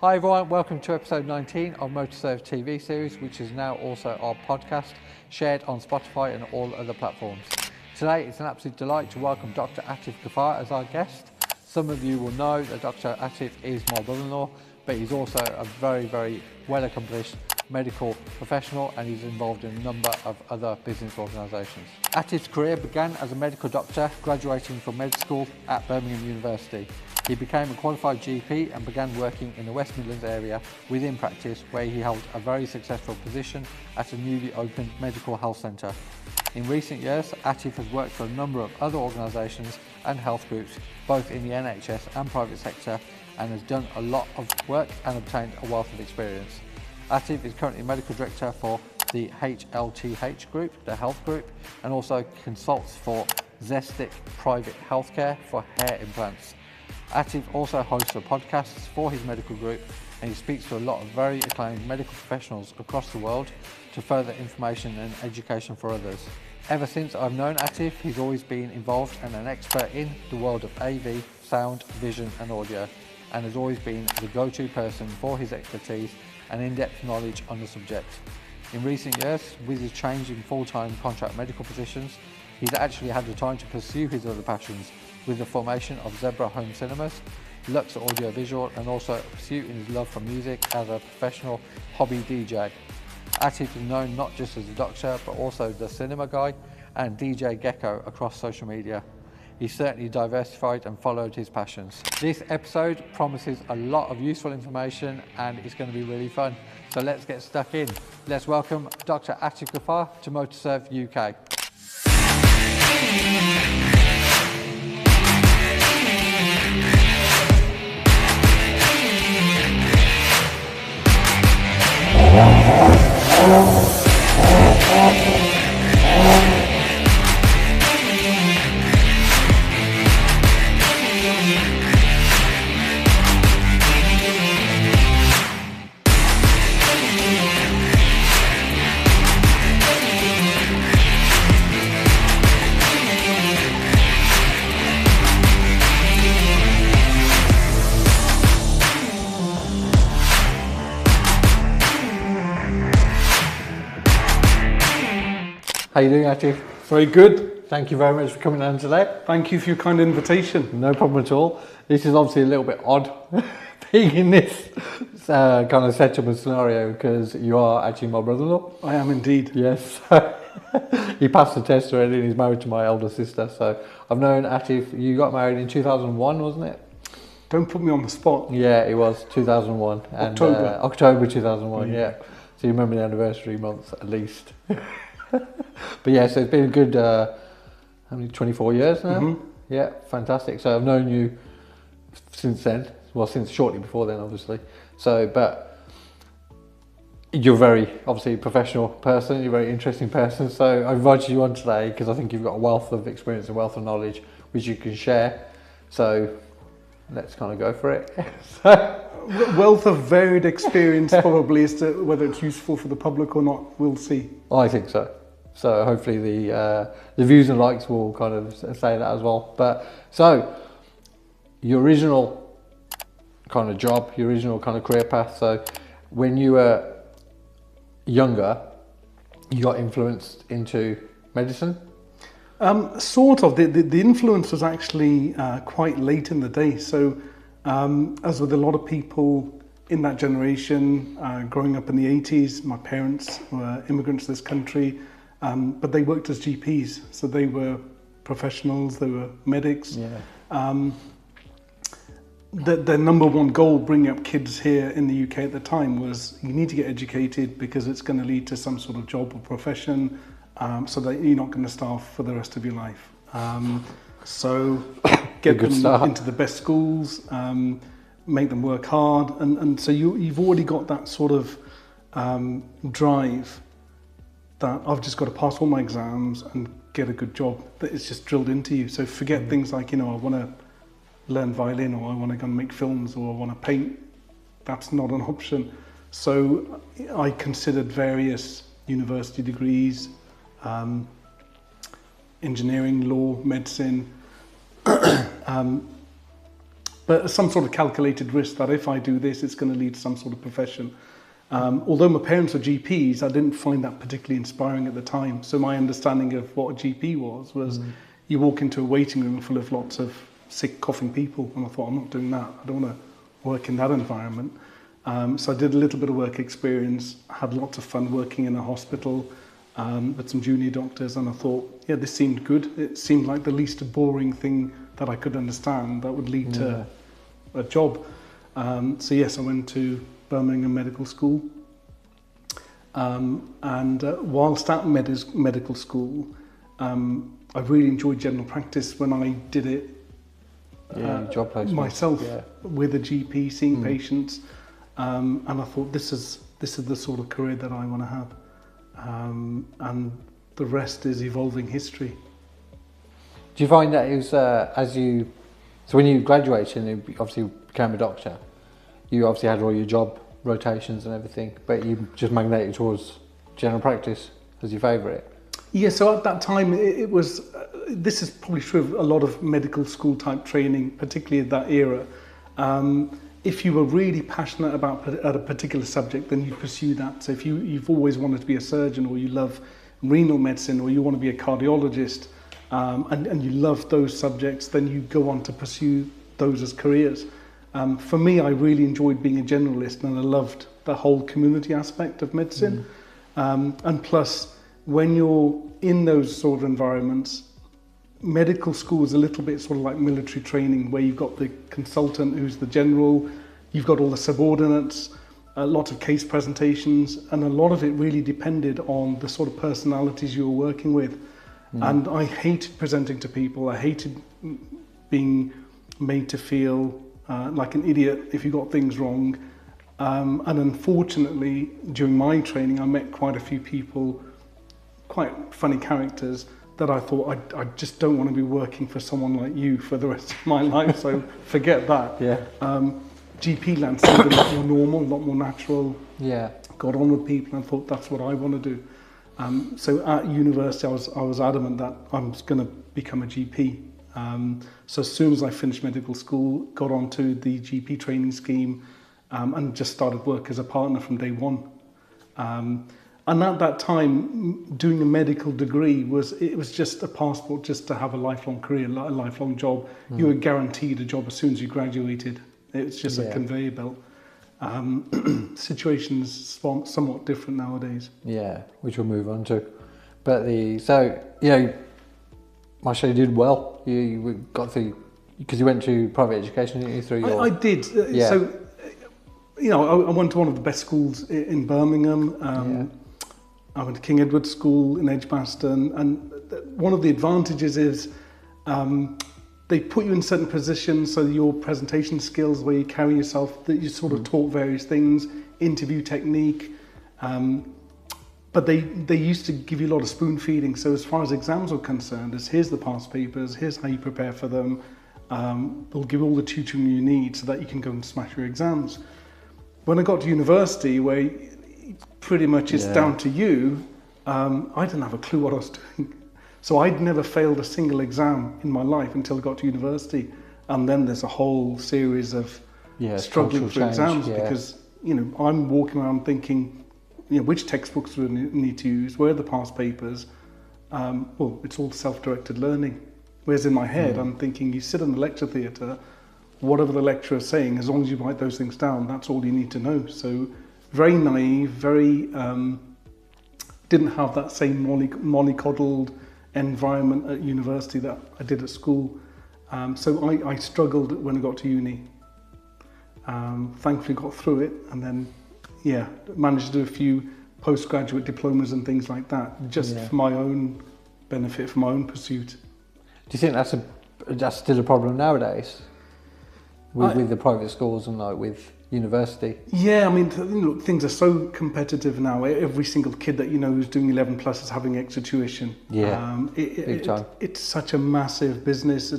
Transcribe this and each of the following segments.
Hi everyone, welcome to episode 19 of MotorServe TV series, which is now also our podcast, shared on Spotify and all other platforms. Today it's an absolute delight to welcome Dr Atif Ghaffar as our guest. Some of you will know that Dr Atif is my brother-in-law, but he's also a very well accomplished medical professional, and he's involved in a number of other business organisations. Atif's career began as a medical doctor, graduating from med school at Birmingham University. He became a qualified GP and began working in the West Midlands area within practice, where he held a very successful position at a newly opened medical health centre. In recent years, Atif has worked for a number of other organisations and health groups, both in the NHS and private sector, and has done a lot of work and obtained a wealth of experience. Atif is currently medical director for the HLTH group, the health group, and also consults for Zestic Private Healthcare for hair implants. Atif also hosts podcasts for his medical group, and he speaks to a lot of very acclaimed medical professionals across the world to further information and education for others. Ever since I've known Atif, he's always been involved and an expert in the world of AV, sound, vision and audio, and has always been the go-to person for his expertise and in-depth knowledge on the subject. In recent years, with his change in full-time contract medical positions, he's actually had the time to pursue his other passions with the formation of Zebra Home Cinemas, Lux Audio Visual, and also a pursuit in his love for music as a professional hobby DJ. Atif is known not just as a doctor, but also the cinema guy and DJ Gecko across social media. He's certainly diversified and followed his passions. This episode promises a lot of useful information and it's going to be really fun. So let's get stuck in. Let's welcome Dr Atif Ghaffar to MotorServe UK. How are you doing, Atif? Very good. Thank you very much for coming on today. Thank you for your kind invitation. No problem at all. This is obviously a little bit odd being in this kind of setup and scenario because you are actually my brother-in-law. I am indeed. Yes. He passed the test already and he's married to my elder sister. So I've known Atif, you got married in 2001, wasn't it? Don't put me on the spot. Yeah, it was 2001. October. October 2001, yeah. So you remember the anniversary month at least. But yeah, so it's been a good, 24 years now? Mm-hmm. Yeah, fantastic. So I've known you since then, well, since shortly before then, obviously. So, but you're very, obviously, professional person, you're a very interesting person. So I invited you on today because I think you've got a wealth of experience and wealth of knowledge which you can share. So let's kind of go for it. Wealth of varied experience probably, as to whether it's useful for the public or not, we'll see. I think so. So hopefully the views and likes will kind of say that as well. But so your original kind of job, your original kind of career path. So when you were younger, you got influenced into medicine? Sort of. The influence was actually quite late in the day. So as with a lot of people in that generation, growing up in the 80s, my parents were immigrants to this country, but they worked as GPs. So they were professionals, they were medics. Yeah. Their number one goal bringing up kids here in the UK at the time was you need to get educated because it's going to lead to some sort of job or profession, so that you're not going to starve for the rest of your life. So get them into the best schools, make them work hard, and so you've already got that sort of drive that I've just got to pass all my exams and get a good job, that it's just drilled into you. So forget things like, I want to learn violin, or I want to go and make films, or I want to paint. That's not an option. So I considered various university degrees, engineering, law, medicine, but some sort of calculated risk that if I do this, it's going to lead to some sort of profession. Although my parents were GPs, I didn't find that particularly inspiring at the time. So my understanding of what a GP was you walk into a waiting room full of lots of sick, coughing people, and I thought, I'm not doing that. I don't want to work in that environment. So I did a little bit of work experience, had lots of fun working in a hospital with some junior doctors, and I thought, yeah, this seemed good. It seemed like the least boring thing that I could understand that would lead to a job. So yes, I went to Birmingham Medical School, and whilst at medical school, I really enjoyed general practice when I did it job placement. myself with a GP, seeing patients, and I thought this is the sort of career that I want to have, and the rest is evolving history. Do you find that it was so when you graduated and you obviously became a doctor, you obviously had all your job rotations and everything, but you just magnetic towards general practice as your favourite? Yeah, so at that time it was, this is probably true of a lot of medical school type training, particularly at that era. If you were really passionate about a particular subject, then you pursue that. So if you've always wanted to be a surgeon, or you love renal medicine, or you want to be a cardiologist, and you love those subjects, then you go on to pursue those as careers. For me, I really enjoyed being a generalist, and I loved the whole community aspect of medicine. And plus, when you're in those sort of environments, medical school is a little bit sort of like military training, where you've got the consultant who's the general, you've got all the subordinates, a lot of case presentations, and a lot of it really depended on the sort of personalities you were working with. And I hated presenting to people. I hated being made to feel like an idiot if you got things wrong. And unfortunately, during my training, I met quite a few people, quite funny characters, that I thought, I just don't want to be working for someone like you for the rest of my life, so forget that. GP land seemed a lot more normal, a lot more natural. Got on with people and thought that's what I want to do. So at university, I was adamant that I was going to become a GP. So as soon as I finished medical school, got onto the GP training scheme, and just started work as a partner from day one. And at that time, doing a medical degree was just a passport just to have a lifelong career, a lifelong job. You were guaranteed a job as soon as you graduated. It's just a conveyor belt. Situations somewhat different nowadays. Yeah, which we'll move on to. But Marshall, you did well. You got through, because you went to private education, didn't you? Through your... I did. So, I went to one of the best schools in Birmingham. I went to King Edward School in Edgbaston, and one of the advantages is they put you in certain positions, so your presentation skills, where you carry yourself, that you sort of taught various things, interview technique, but they used to give you a lot of spoon feeding. So as far as exams are concerned, here's the past papers, here's how you prepare for them. They'll give all the tutoring you need so that you can go and smash your exams. When I got to university, where pretty much it's down to you, I didn't have a clue what I was doing. So I'd never failed a single exam in my life until I got to university. And then there's a whole series of struggling for exams, because, I'm walking around thinking, which textbooks do I need to use? Where are the past papers? Well, it's all self-directed learning. Whereas in my head, I'm thinking, you sit in the lecture theatre, whatever the lecturer is saying, as long as you write those things down, that's all you need to know. So very naive, very didn't have that same mollycoddled environment at university that I did at school. So I struggled when I got to uni. Thankfully got through it, and then managed to do a few postgraduate diplomas and things like that, just for my own benefit, for my own pursuit. Do you think that's still a problem nowadays with the private schools and like with university? Yeah, I mean, look, things are so competitive now. Every single kid that you know who's doing 11 plus is having extra tuition. Big time. It's such a massive business.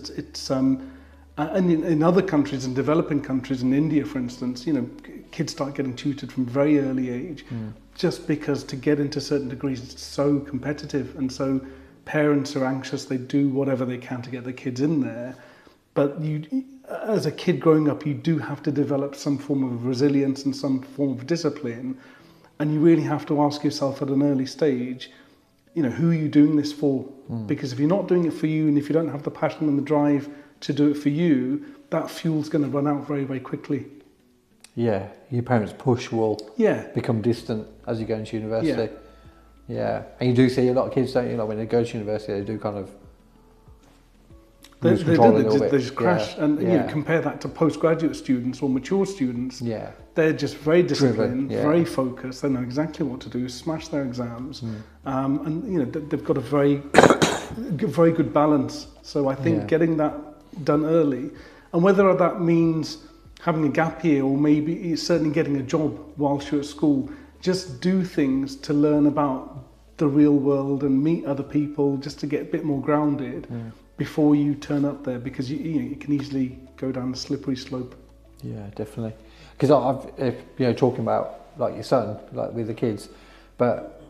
And in other countries, in developing countries, in India, for instance, kids start getting tutored from a very early age, just because to get into certain degrees, it's so competitive, and so parents are anxious. They do whatever they can to get their kids in there. But as a kid growing up, you do have to develop some form of resilience and some form of discipline. And you really have to ask yourself at an early stage, who are you doing this for? Because if you're not doing it for you, and if you don't have the passion and the drive to do it for you, that fuel's going to run out very, very quickly. Yeah, your parents' push will become distant as you go into university. Yeah, and you do see a lot of kids, don't you? Like when they go to university, they do kind of lose control a little bit. They just crash. And compare that to postgraduate students or mature students. Yeah, they're just very disciplined, very focused. They know exactly what to do, smash their exams, and they've got a very, very good balance. So I think getting that done early, and whether that means having a gap year or maybe certainly getting a job whilst you're at school, just do things to learn about the real world and meet other people, just to get a bit more grounded before you turn up there, because you can easily go down the slippery slope. Yeah, definitely. Because I've talking about like your son, like with the kids, but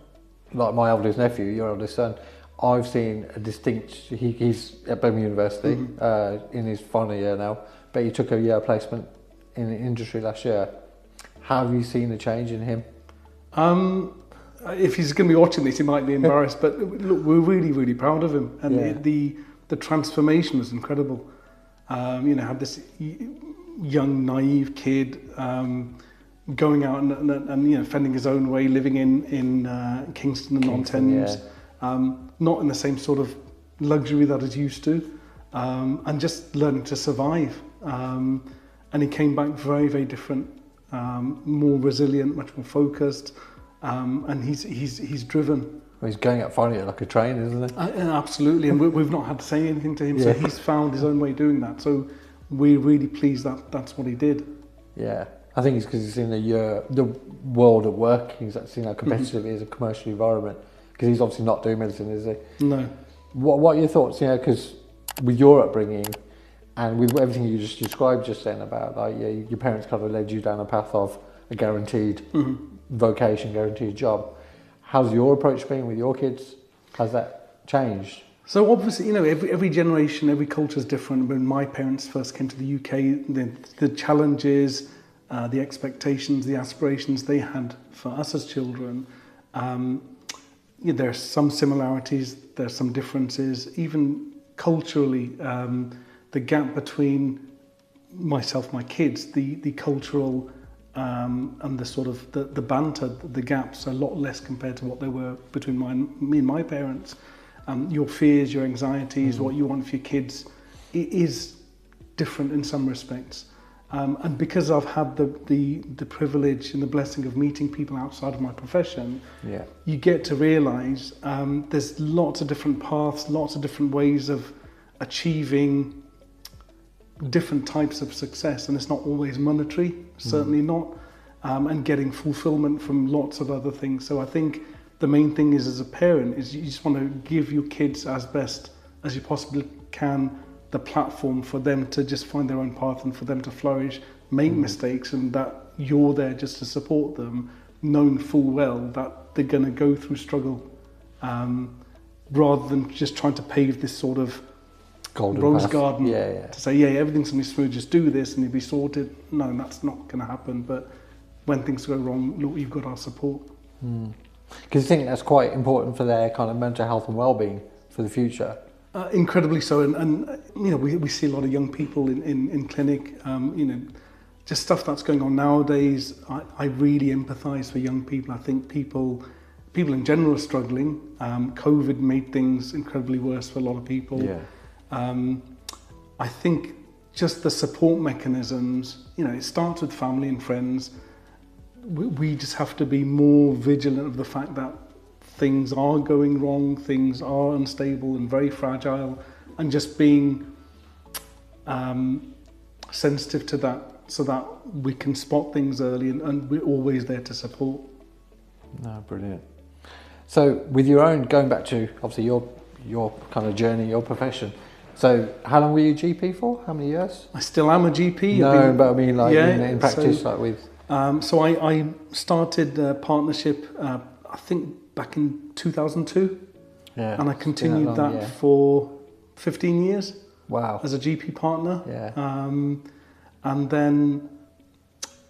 like my eldest nephew, your eldest son, I've seen a distinct. He's at Birmingham University in his final year now, but he took a year placement in the industry last year. How have you seen the change in him? If he's going to be watching this, he might be embarrassed, but look, we're really, really proud of him, and the transformation was incredible. Had this young, naive kid going out and fending his own way, living in Kingston and on Thames, not in the same sort of luxury that he's used to, and just learning to survive. And he came back very, very different, more resilient, much more focused, and he's driven. Well, he's going out finding it like a train, isn't he? Absolutely, and we've not had to say anything to him, so he's found his own way doing that. So we're really pleased that that's what he did. Yeah, I think it's because he's seen the world at work. He's seen how competitive it is, a commercial environment. Because he's obviously not doing medicine, is he? No. What are your thoughts? Because with your upbringing and with everything you just described just then about your parents kind of led you down a path of a guaranteed vocation, guaranteed job. How's your approach been with your kids? Has that changed? So obviously, every generation, every culture is different. When my parents first came to the UK, the challenges, the expectations, the aspirations they had for us as children, there's some similarities, there's some differences. Even culturally, the gap between myself, my kids, the cultural and the sort of the banter, the gaps are a lot less compared to what they were between me and my parents. Your fears, your anxieties, what you want for your kids, it is different in some respects. And because I've had the privilege and the blessing of meeting people outside of my profession, you get to realise there's lots of different paths, lots of different ways of achieving different types of success, and it's not always monetary, certainly not, and getting fulfillment from lots of other things. So I think the main thing is, as a parent, is you just want to give your kids as best as you possibly can the platform for them to just find their own path and for them to flourish, make mistakes, and that you're there just to support them, knowing full well that they're going to go through struggle, rather than just trying to pave this sort of golden rose garden to say, everything's going to be smooth, just do this and you'll be sorted. No, that's not going to happen. But when things go wrong, look, you've got our support. Because you think that's quite important for their kind of mental health and well-being for the future? Incredibly so. And we see a lot of young people in clinic, just stuff that's going on nowadays. I really empathise for young people. I think people in general are struggling. COVID made things incredibly worse for a lot of people. I think just the support mechanisms, it starts with family and friends. We just have to be more vigilant of the fact that things are going wrong, things are unstable and very fragile, and just being sensitive to that so that we can spot things early and we're always there to support. No, brilliant. So with your own, going back to obviously your kind of journey, your profession, so how long were you GP for? How many years? I still am a GP. No, but I mean like in practice, like with... So I started a partnership, I think back in 2002, and I continued that for 15 years. Wow. as a GP partner. Yeah. And then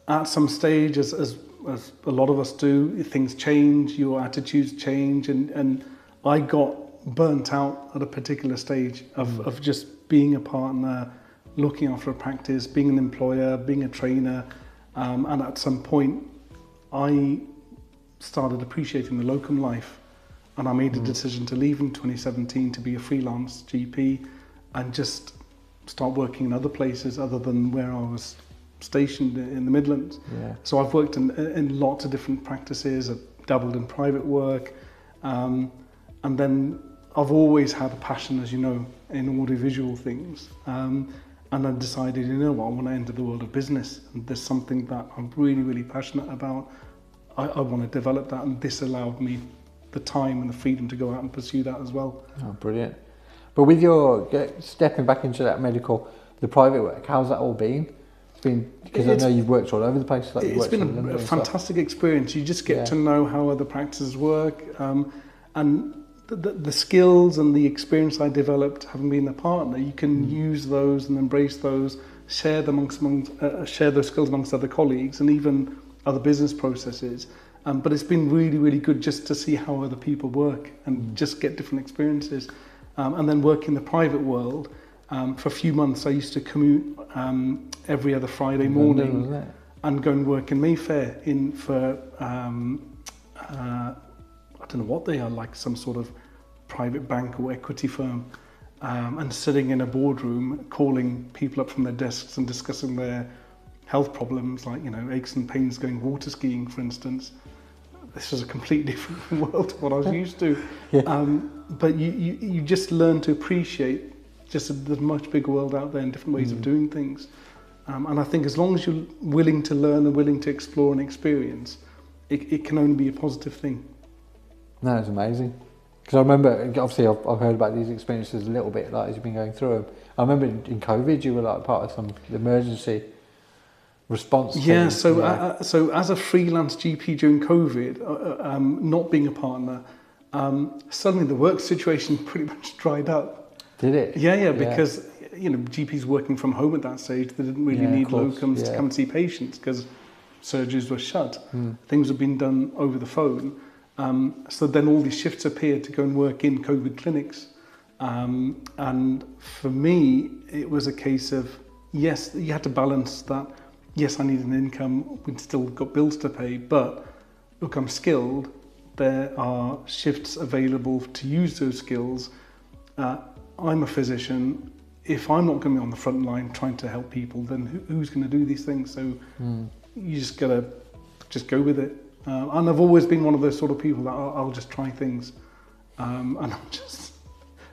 at some stage, as a lot of us do, things change, your attitudes change, and I got burnt out at a particular stage of just being a partner, looking after a practice, being an employer, being a trainer, and at some point I started appreciating the locum life, and I made a decision to leave in 2017 to be a freelance GP and just start working in other places other than where I was stationed in the Midlands. Yeah. So I've worked in lots of different practices. I've dabbled in private work, and then I've always had a passion, as you know, in audiovisual things. And I decided, you know what, I want to enter the world of business, and there's something that I'm really, really passionate about. I want to develop that, and this allowed me the time and the freedom to go out and pursue that as well. Oh, brilliant. But with your stepping back into that medical, the private work, how's that all been? It's been, because I know you've worked all over the place. Like it's been a fantastic experience. You just get to know how other practices work, and the skills and the experience I developed having been a partner, you can use those and embrace those, share them share those skills amongst other colleagues and even other business processes. But it's been really, really good just to see how other people work and just get different experiences. And then work in the private world. For a few months, I used to commute every other Friday morning and go and work in Mayfair for I don't know what they are, like some sort of private bank or equity firm, and sitting in a boardroom, calling people up from their desks and discussing their health problems, like, you know, aches and pains going water skiing, for instance. This is a completely different world to what I was used to. Yeah. But you just learn to appreciate just the much bigger world out there and different ways of doing things. And I think as long as you're willing to learn and willing to explore and experience, it can only be a positive thing. No, it's amazing. Because I remember, obviously I've heard about these experiences a little bit, like as you've been going through them. I remember in COVID you were like part of some emergency response team. Yeah, so as a freelance GP during COVID, not being a partner, suddenly the work situation pretty much dried up. Did it? Yeah, because you know, GPs working from home at that stage, they didn't really need locums to come and see patients because surgeries were shut. Things were being done over the phone. So then all these shifts appeared to go and work in COVID clinics. And for me, it was a case of, yes, you had to balance that. Yes, I need an income, we'd still got bills to pay, but look, I'm skilled. There are shifts available to use those skills. I'm a physician. If I'm not going to be on the front line trying to help people, then who's going to do these things? So you just got to just go with it. And I've always been one of those sort of people that I'll just try things, and I'll just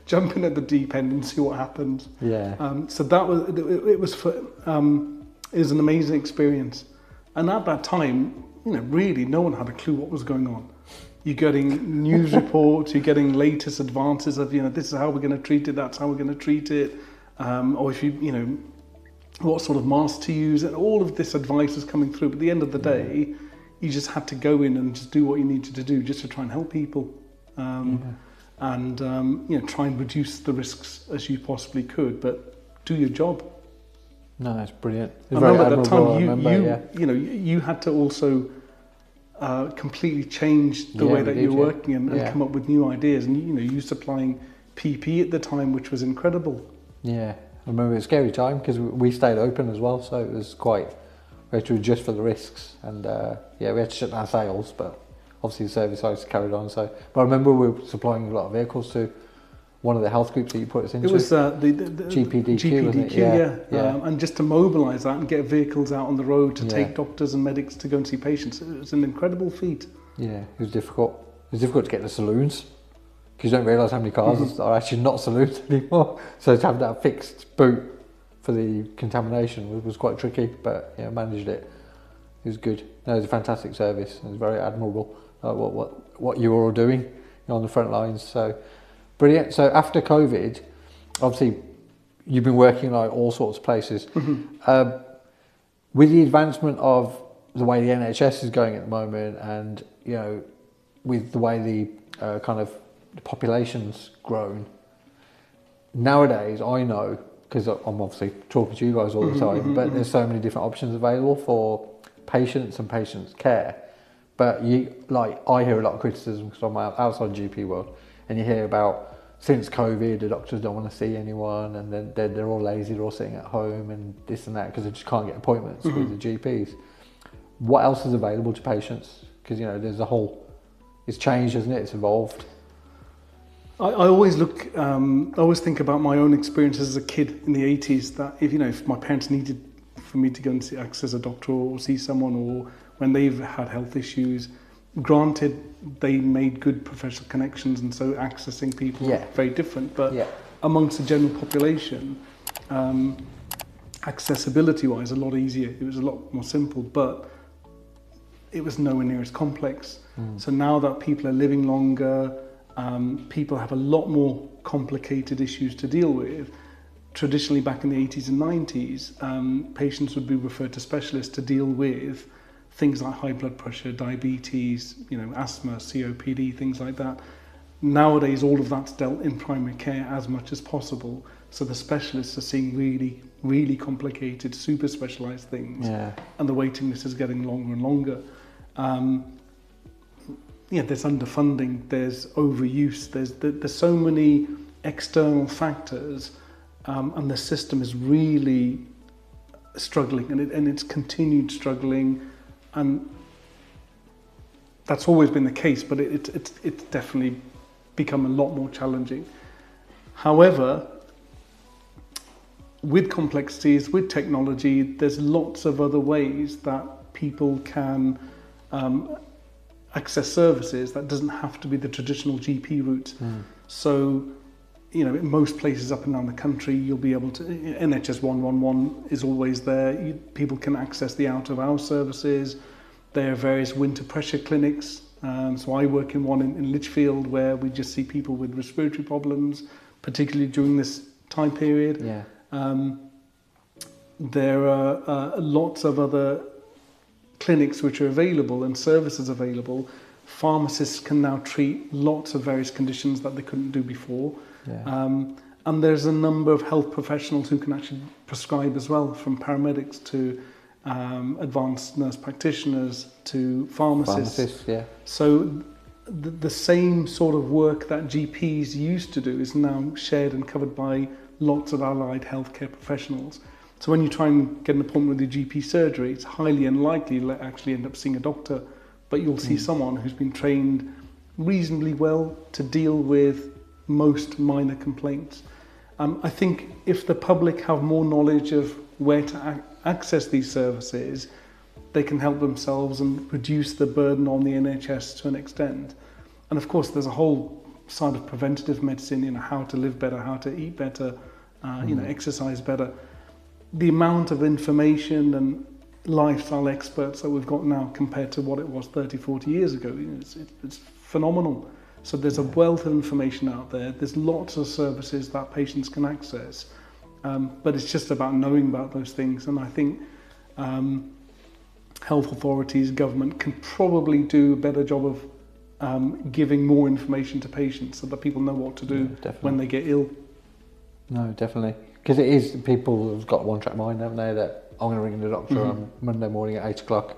jump in at the deep end and see what happens. Yeah. So that it was an amazing experience, and at that time, you know, really no one had a clue what was going on. You're getting news reports, you're getting latest advances of, you know, this is how we're going to treat it, that's how we're going to treat it, or if you know, what sort of mask to use, and all of this advice is coming through. But at the end of the day, you just had to go in and just do what you needed to do just to try and help people, and you know, try and reduce the risks as you possibly could, but do your job. No, it's brilliant. It's I remember at that time you had to also completely change the way that you're working and come up with new ideas, and you know, you supplying PPE at the time, which was incredible. Yeah, I remember it was a scary time because we stayed open as well, so it was quite. We had to adjust for the risks, and we had to shut down sales, but obviously the service sides carried on. So, but I remember we were supplying a lot of vehicles to one of the health groups that you put us into. It was the GPDQ, wasn't it? Yeah. And just to mobilise that and get vehicles out on the road to take doctors and medics to go and see patients, it was an incredible feat. Yeah, it was difficult. It was difficult to get the saloons because you don't realise how many cars are actually not saloons anymore. So to have that fixed boot for the contamination was quite tricky, but yeah, managed it. It was good. No, it was a fantastic service. It was very admirable what you were all doing on the front lines. So brilliant. So after COVID, obviously you've been working like all sorts of places. With the advancement of the way the NHS is going at the moment, and you know, with the way the kind of the population's grown, nowadays I know because I'm obviously talking to you guys all the time, but there's so many different options available for patients and patients' care. But I hear a lot of criticism because I'm outside GP world, and you hear about since COVID, the doctors don't want to see anyone, and then they're all lazy, they're all sitting at home and this and that because they just can't get appointments with the GPs. What else is available to patients? Because there's a whole, it's changed, hasn't it? It's evolved. I always think about my own experiences as a kid in the 80s, that if my parents needed for me to go and access a doctor or see someone, or when they've had health issues, granted they made good professional connections, and so accessing people is very different, but amongst the general population, accessibility wise, a lot easier. It was a lot more simple, but it was nowhere near as complex. So now that people are living longer, people have a lot more complicated issues to deal with. Traditionally, back in the 80s and 90s, patients would be referred to specialists to deal with things like high blood pressure, diabetes, asthma, COPD, things like that. Nowadays, all of that's dealt in primary care as much as possible. So the specialists are seeing really, really complicated, super specialised things, and the waiting list is getting longer and longer. There's underfunding, there's overuse, there's so many external factors, and the system is really struggling, and it's continued struggling, and that's always been the case, but it's definitely become a lot more challenging. However, with complexities, with technology, there's lots of other ways that people can access services that doesn't have to be the traditional GP route. So, in most places up and down the country, you'll be able to, NHS 111 is always there. People can access the out-of-hours services. There are various winter pressure clinics. So I work in one in Lichfield, where we just see people with respiratory problems, particularly during this time period. There are lots of other clinics which are available and services available. Pharmacists can now treat lots of various conditions that they couldn't do before. And there's a number of health professionals who can actually prescribe as well, from paramedics to advanced nurse practitioners to pharmacists. So the same sort of work that GPs used to do is now shared and covered by lots of allied healthcare professionals. So when you try and get an appointment with your GP surgery, it's highly unlikely you'll actually end up seeing a doctor, but you'll see someone who's been trained reasonably well to deal with most minor complaints. I think if the public have more knowledge of where to access these services, they can help themselves and reduce the burden on the NHS to an extent. And of course, there's a whole side of preventative medicine, how to live better, how to eat better, exercise better. The amount of information and lifestyle experts that we've got now compared to what it was 30, 40 years ago, it's phenomenal. So there's a wealth of information out there. There's lots of services that patients can access. But it's just about knowing about those things. And I think health authorities, government can probably do a better job of giving more information to patients so that people know what to do when they get ill. No, definitely. Because it is, people have got one track mind, haven't they, that I'm going to ring the doctor on Monday morning at 8 o'clock.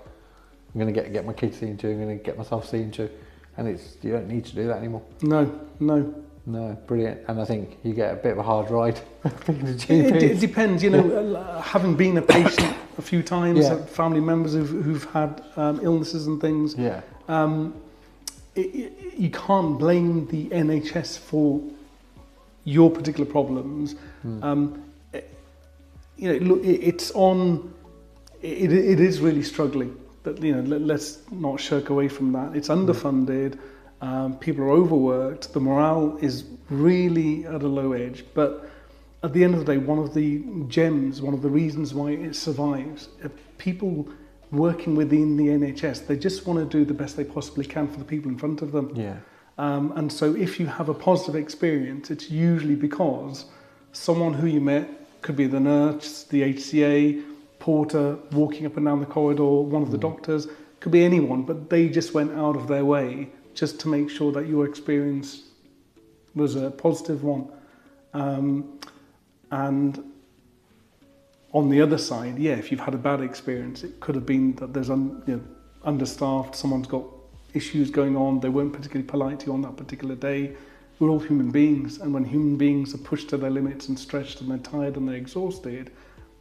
I'm going to get my kids seen to, I'm going to get myself seen to. And you don't need to do that anymore. No, brilliant. And I think you get a bit of a hard ride. It depends, having been a patient a few times, family members who've had illnesses and things. You can't blame the NHS for your particular problems. It's on. It is really struggling. But let's not shirk away from that. It's underfunded. People are overworked. The morale is really at a low edge. But at the end of the day, one of the gems, one of the reasons why it survives, people working within the NHS, they just want to do the best they possibly can for the people in front of them. And so if you have a positive experience, it's usually because someone who you met, could be the nurse, the HCA, porter, walking up and down the corridor, one of the doctors, could be anyone, but they just went out of their way just to make sure that your experience was a positive one. And On the other side, yeah, if you've had a bad experience, it could have been that there's understaffed, someone's got issues going on, they weren't particularly polite to you on that particular day. We're all human beings, and when human beings are pushed to their limits and stretched and they're tired and they're exhausted,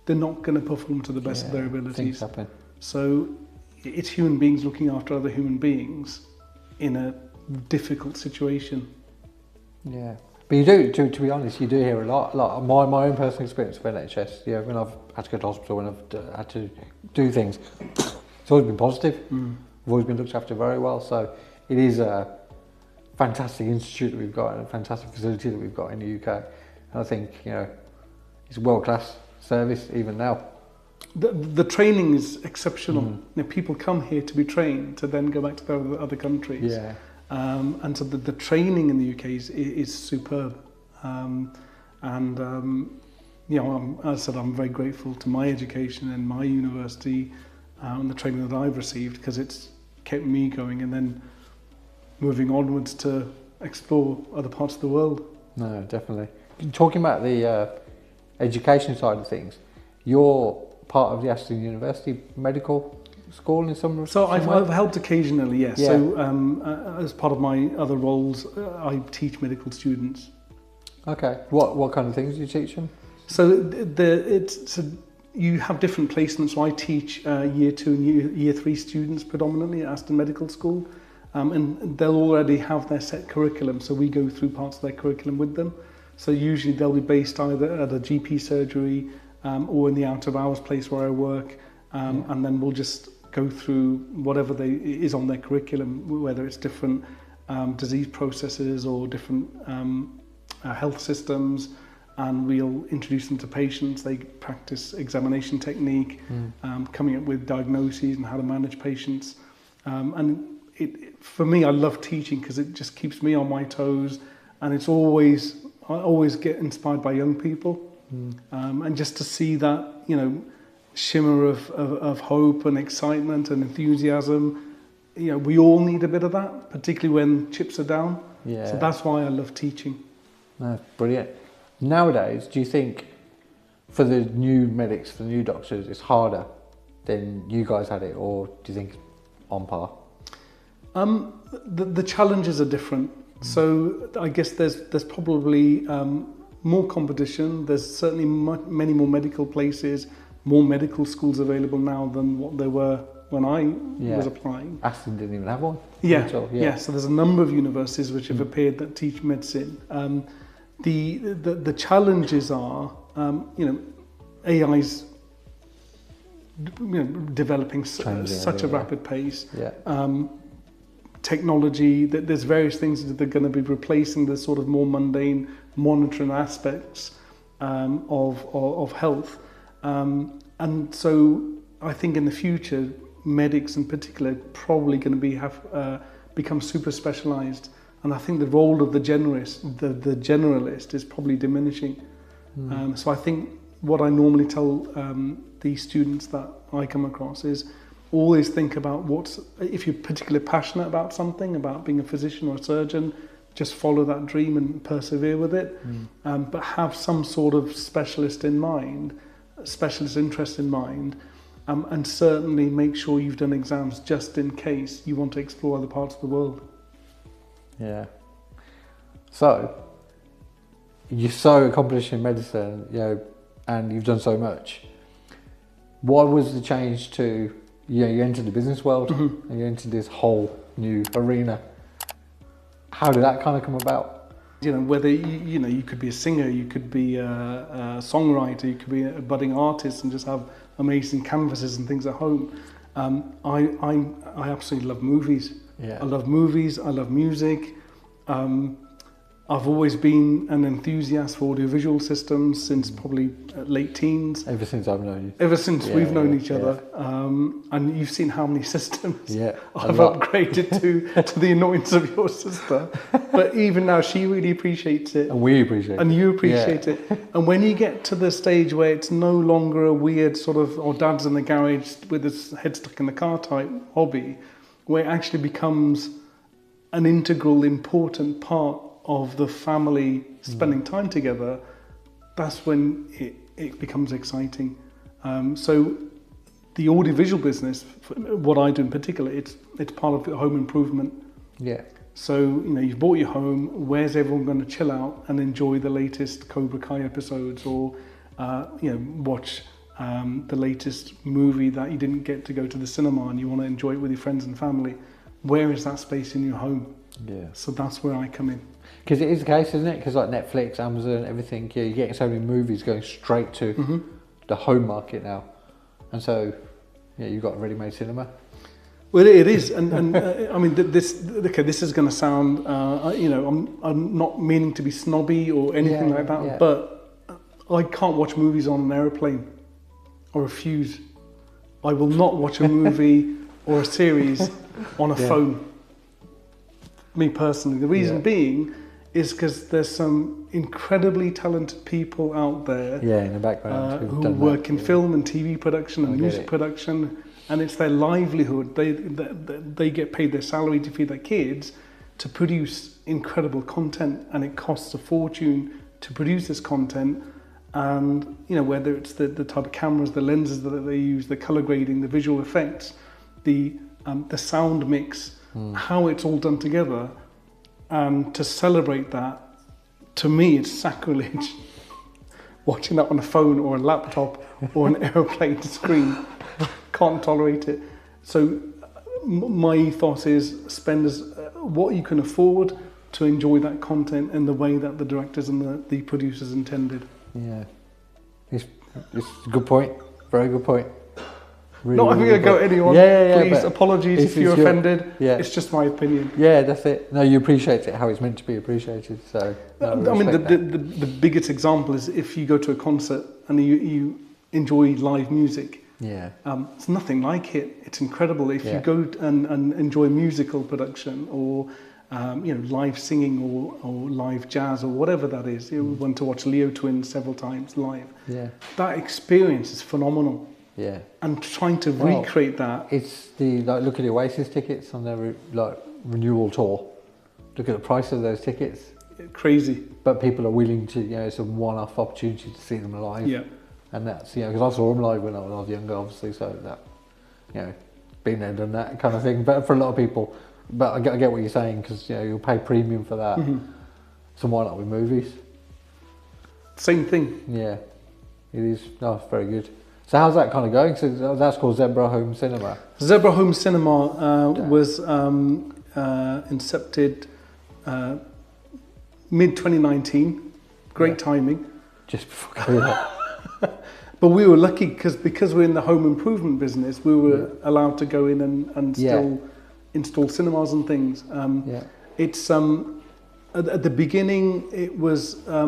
they're not going to perform to the best of their abilities. Things happen. So it's human beings looking after other human beings in a difficult situation. Yeah. But you do, to be honest, you do hear a lot. My own personal experience with NHS, when I've had to go to hospital, when I've had to do things, it's always been positive. I've always been looked after very well. So it is a fantastic institute that we've got and a fantastic facility that we've got in the UK. And I think, it's a world-class service even now. The training is exceptional. People come here to be trained to then go back to their other countries. Yeah. And so the training in the UK is superb. As I said, I'm very grateful to my education and my university and the training that I've received, because it's kept me going and then moving onwards to explore other parts of the world. No, definitely. Talking about the education side of things, you're part of the Aston University Medical School in some So some way? I've helped occasionally, yes. Yeah. So as part of my other roles, I teach medical students. Okay. What kind of things do you teach them? So you have different placements. So I teach year 2 and year 3 students predominantly at Aston Medical School, and they'll already have their set curriculum. So we go through parts of their curriculum with them. So usually they'll be based either at a GP surgery or in the out of hours place where I work, and then we'll just go through whatever is on their curriculum, whether it's different disease processes or different health systems, and we'll introduce them to patients. They practice examination technique, coming up with diagnoses and how to manage patients. For me, I love teaching because it just keeps me on my toes, and I always get inspired by young people, and just to see that shimmer of hope and excitement and enthusiasm. We all need a bit of that, particularly when chips are down. Yeah. So that's why I love teaching. No, brilliant. Nowadays, do you think for the new medics, for the new doctors, it's harder than you guys had it, or do you think it's on par? The challenges are different. So I guess there's probably more competition. There's certainly many more medical places, more medical schools available now than what there were when I was applying. Aston didn't even have one. Yeah. So there's a number of universities which have appeared that teach medicine. The challenges are, AI's developing such a rapid pace. Yeah. Technology, that there's various things that are going to be replacing the sort of more mundane monitoring aspects of health. And so I think in the future, medics in particular are probably going to become super specialised. And I think the role of the generalist is probably diminishing. So I think what I normally tell the students that I come across is always think about if you're particularly passionate about something, about being a physician or a surgeon, just follow that dream and persevere with it. But have some sort of specialist interest in mind, and certainly make sure you've done exams just in case you want to explore other parts of the world. Yeah. So you're so accomplished in medicine, and you've done so much. What was the change to, you entered the business world and you entered this whole new arena? How did that kind of come about? Whether you could be a singer, you could be a songwriter, you could be a budding artist and just have amazing canvases and things at home. I absolutely love movies. Yeah. I love movies, I love music. I've always been an enthusiast for audiovisual systems since probably late teens. Ever since I've known you. Ever since we've known each other. And you've seen how many systems I've upgraded to the annoyance of your sister. But even now, she really appreciates it. And we appreciate it. And you appreciate it. And when you get to the stage where it's no longer a weird sort of, or dad's in the garage with his head stuck in the car type hobby, where it actually becomes an integral, important part of the family spending time together, that's when it becomes exciting. So the audiovisual business, what I do in particular, it's part of the home improvement. Yeah. So, you've bought your home, where's everyone going to chill out and enjoy the latest Cobra Kai episodes, or, watch the latest movie that you didn't get to go to the cinema and you want to enjoy it with your friends and family. Where is that space in your home? Yeah. So that's where I come in. Because it is the case, isn't it? Because like Netflix, Amazon, everything, you're getting so many movies going straight to the home market now. And so, you've got a ready-made cinema. Well, it is, and I mean, this is going to sound, I'm not meaning to be snobby or anything like that, but I can't watch movies on an aeroplane. I refuse. I will not watch a movie or a series on a phone. Me personally, the reason being is because there's some incredibly talented people out there in the background who work in film and TV production and music production, and it's their livelihood. They get paid their salary to feed their kids to produce incredible content, and it costs a fortune to produce this content. And whether it's the type of cameras, the lenses that they use, the color grading, the visual effects, the sound mix, how it's all done together, and to celebrate that, to me, it's sacrilege. Watching that on a phone or a laptop or an airplane screen, can't tolerate it. So my ethos is spend what you can afford to enjoy that content in the way that the directors and the producers intended. Yeah, it's a good point. Very good point. Really, not having a go at anyone. Please, apologies if you're offended. It's just my opinion. Yeah, that's it. No, you appreciate it how it's meant to be appreciated. So, I mean, the biggest example is if you go to a concert and you enjoy live music. Yeah. It's nothing like it. It's incredible. If you go and enjoy musical production or live singing or live jazz or whatever that is. We went to watch Leo Twins several times live. Yeah. That experience is phenomenal. Yeah. And trying to recreate that. It's look at the Oasis tickets on their renewal tour. Look at the price of those tickets. Crazy. But people are willing to, it's a one-off opportunity to see them live. Yeah. And that's, because I saw them live when I was younger, obviously, so that, been there, done that kind of thing. But for a lot of people, but I get what you're saying, because you'll pay premium for that. So why not with movies? Same thing. Yeah, it is. No, it's very good. So how's that kind of going? So that's called Zebra Home Cinema. Zebra Home Cinema was incepted mid 2019. Great timing. Just before COVID. But we were lucky because we're in the home improvement business, we were allowed to go in and still install cinemas and things. It's at the beginning it was I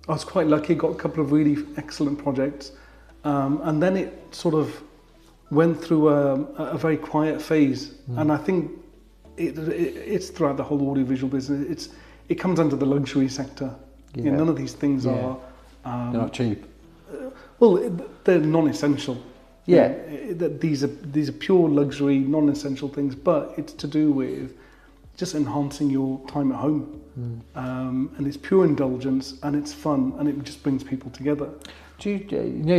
was quite lucky, got a couple of really excellent projects, and then it sort of went through a very quiet phase. And I think it's throughout the whole audiovisual business. It comes under the luxury sector. None of these things are they're not cheap. Well, they're non-essential. Yeah. These are pure luxury, non-essential things, but it's to do with just enhancing your time at home. And it's pure indulgence, and it's fun, and it just brings people together. You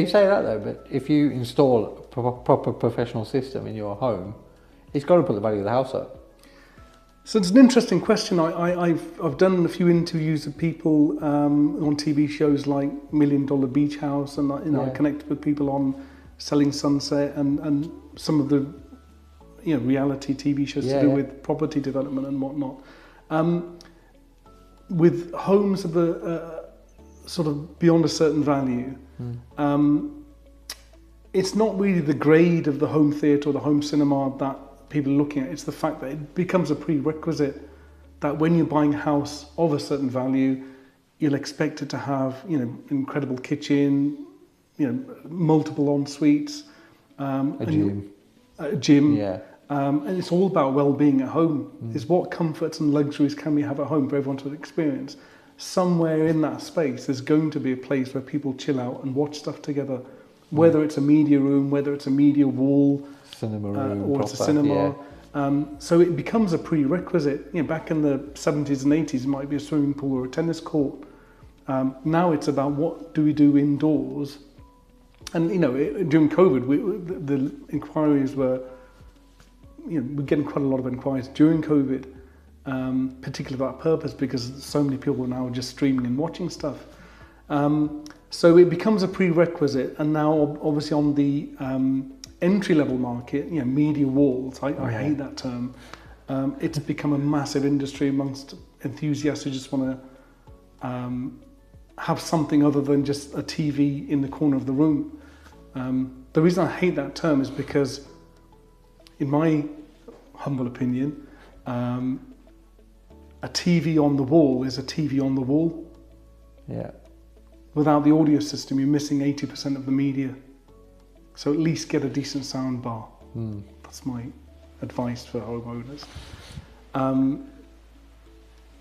say that though, but if you install a proper professional system in your home, it's got to put the value of the house up. So it's an interesting question. I've done a few interviews with people on TV shows like $1 Million Beach House, and I connected with people on Selling Sunset and some of the reality TV shows to do with property development and whatnot. With homes of the sort of beyond a certain value, it's not really the grade of the home theatre or the home cinema that people are looking at. It's the fact that it becomes a prerequisite that when you're buying a house of a certain value, you'll expect it to have incredible kitchen, multiple en suites, a gym. And it's all about well-being at home. It's what comforts and luxuries can we have at home for everyone to experience. Somewhere in that space, there's going to be a place where people chill out and watch stuff together, whether it's a media room, whether it's a media wall, cinema room, or it's a cinema. So it becomes a prerequisite. Back in the 70s and 80s, it might be a swimming pool or a tennis court. Now it's about what do we do indoors And during COVID, the inquiries were, we're getting quite a lot of inquiries during COVID, particularly about purpose, because so many people are now just streaming and watching stuff. So it becomes a prerequisite, and now obviously on the entry-level market, media walls, I hate that term. It's become a massive industry amongst enthusiasts who just want to have something other than just a TV in the corner of the room. The reason I hate that term is because, in my humble opinion, a TV on the wall is a TV on the wall. Yeah. Without the audio system, you're missing 80% of the media. So at least get a decent sound bar. That's my advice for homeowners.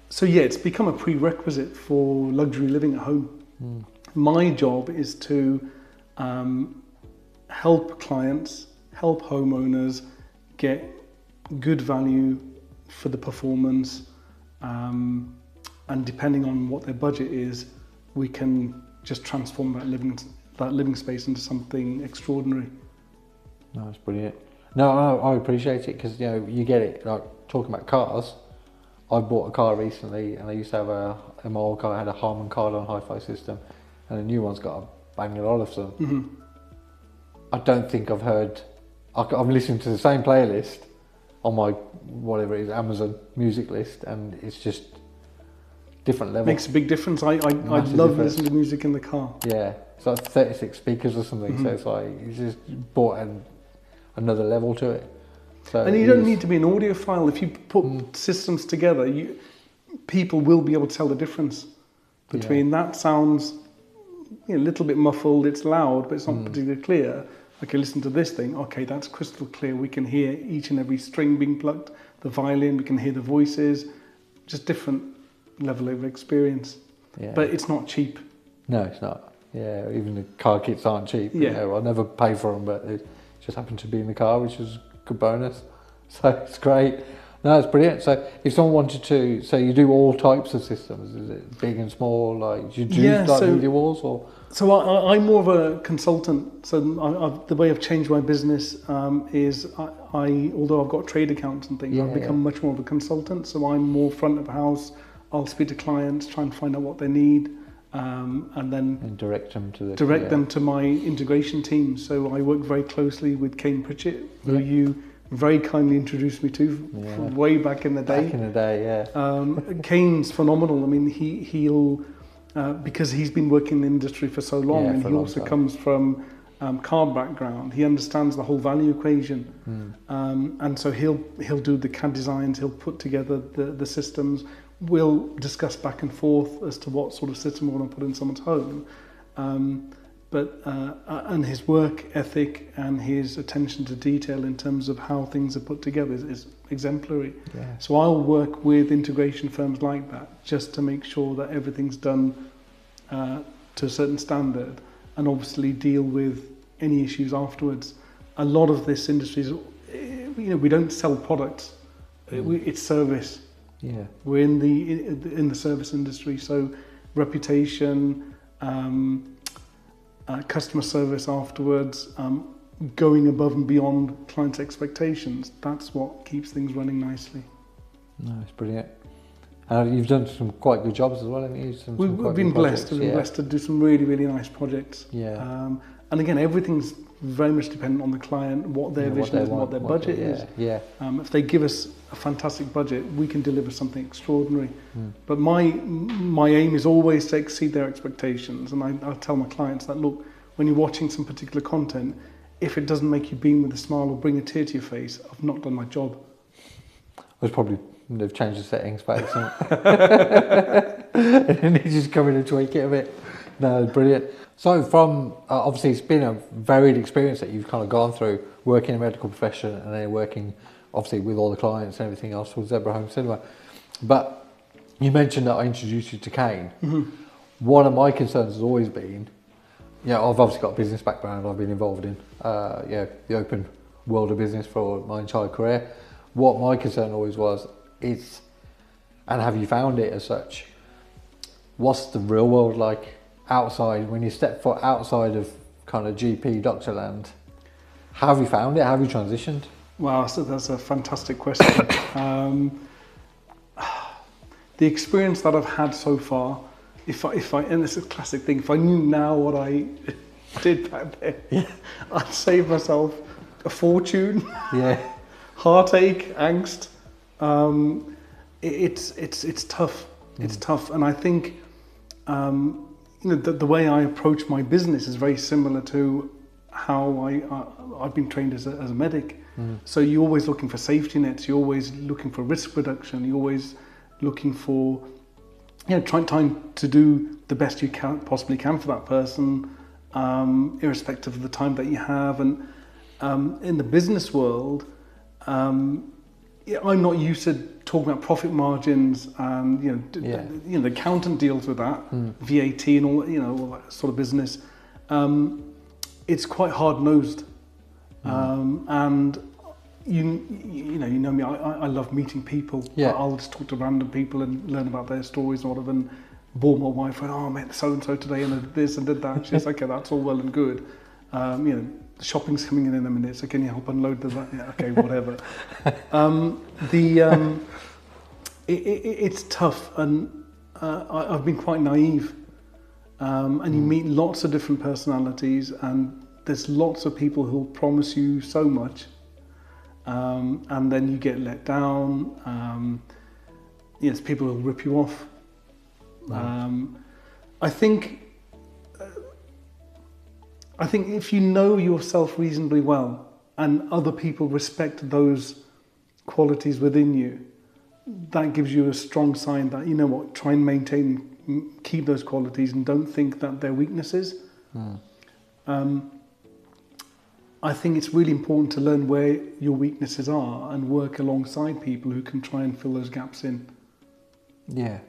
So yeah, it's become a prerequisite for luxury living at home. My job is to help clients, help homeowners get good value for the performance, and depending on what their budget is, we can just transform that living space into something extraordinary. No, that's brilliant. No, I appreciate it, because you get it. Like talking about cars, I bought a car recently, and I used to have my old car had a Harman Kardon hi-fi system, and the new one's got a Bang & Olufsen. I don't think I've heard. I'm listening to the same playlist on my whatever it is Amazon music list, and it's just different level. Makes a big difference. I love listening to music in the car. Yeah, so it's 36 speakers or something. So it's like you just brought another level to it. So and you don't need to be an audiophile. If you put systems together, people will be able to tell the difference between that sounds a little bit muffled, it's loud, but it's not particularly clear. Okay, listen to this thing. Okay, that's crystal clear. We can hear each and every string being plucked, the violin, we can hear the voices, just different level of experience. Yeah. But it's not cheap. No, it's not. Yeah, even the car kits aren't cheap. Yeah. I never pay for them, but it just happened to be in the car, which is a good bonus. So it's great. No, it's brilliant. So if someone wanted to, so you do all types of systems, is it big and small? Like, do you do media walls or? So I'm more of a consultant. So the way I've changed my business is although I've got trade accounts and things, I've become much more of a consultant. So I'm more front of house. I'll speak to clients, try and find out what they need, and then direct them to my integration team. So I work very closely with Kane Pritchett, who you very kindly introduced me to from way back in the day. Kane's phenomenal. I mean, he'll because he's been working in the industry for so long, and he also comes from car background. He understands the whole value equation, and so he'll do the CAD designs. He'll put together the systems. We'll discuss back and forth as to what sort of system we want to put in someone's home. And his work ethic and his attention to detail in terms of how things are put together is exemplary. Yeah. So I'll work with integration firms like that just to make sure that everything's done to a certain standard, and obviously deal with any issues afterwards. A lot of this industry is, we don't sell products; it's service. Yeah, we're in the service industry, so reputation. Customer service afterwards, going above and beyond clients' expectations. That's what keeps things running nicely. No, it's brilliant. You've done some quite good jobs as well, haven't you? We've been blessed. We've been blessed to do some really, really nice projects. Yeah. And again, everything's very much dependent on the client, what their vision is and what their budget is. Yeah. If they give us a fantastic budget, we can deliver something extraordinary. But my aim is always to exceed their expectations. And I tell my clients that, look, when you're watching some particular content, if it doesn't make you beam with a smile or bring a tear to your face, I've not done my job. They've changed the settings back, and they just come in and tweak it a bit. No, brilliant. So from, obviously it's been a varied experience that you've kind of gone through, working in the medical profession and then working obviously with all the clients and everything else with Zebra Home Cinema. But you mentioned that I introduced you to Kane. One of my concerns has always been, I've obviously got a business background. I've been involved in the open world of business for my entire career. What my concern always was is, and have you found it as such, what's the real world like outside when you step foot outside of kind of GP doctor land. How have you found it? How have you transitioned? Wow, so that's a fantastic question. The experience that I've had so far, if I, and it's a classic thing, if I knew now what I did back then, Yeah. I'd save myself a fortune, Yeah. heartache, angst. It's tough. It's tough, and I think the way I approach my business is very similar to how I've been trained as a medic. So you're always looking for safety nets. You're always looking for risk reduction. You're always looking for, trying to do the best you possibly can for that person, irrespective of the time that you have. And in the business world, I'm not used to talking about profit margins, and the accountant deals with that, VAT and all that sort of business. It's quite hard nosed, and you know me. I love meeting people. Yeah. I'll just talk to random people and learn about their stories and whatever. And bore my wife, and I met so and so today, and I did this and did that. She's like, okay, that's all well and good. Shopping's coming in a minute, so can you help unload the van? Yeah, okay, whatever. It's tough, and I've been quite naive. And you meet lots of different personalities, and there's lots of people who'll promise you so much, and then you get let down. Yes, people will rip you off. I think if you know yourself reasonably well, and other people respect those qualities within you, that gives you a strong sign that, try and keep those qualities and don't think that they're weaknesses. I think it's really important to learn where your weaknesses are and work alongside people who can try and fill those gaps in. Yeah.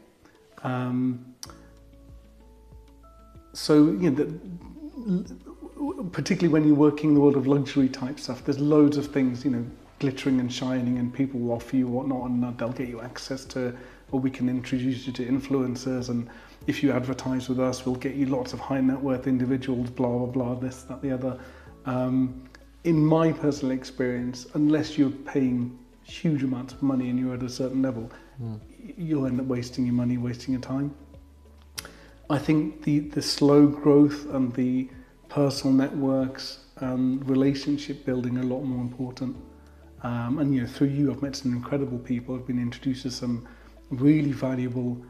Particularly when you're working in the world of luxury type stuff, there's loads of things, glittering and shining, and people will offer you whatnot, and they'll get you access to, or we can introduce you to influencers, and if you advertise with us, we'll get you lots of high net worth individuals, blah, blah, blah, this, that, the other. In my personal experience, unless you're paying huge amounts of money and you're at a certain level, you'll end up wasting your money, wasting your time. I think the slow growth and the personal networks and relationship building are a lot more important. And through you, I've met some incredible people. I've been introduced to some really valuable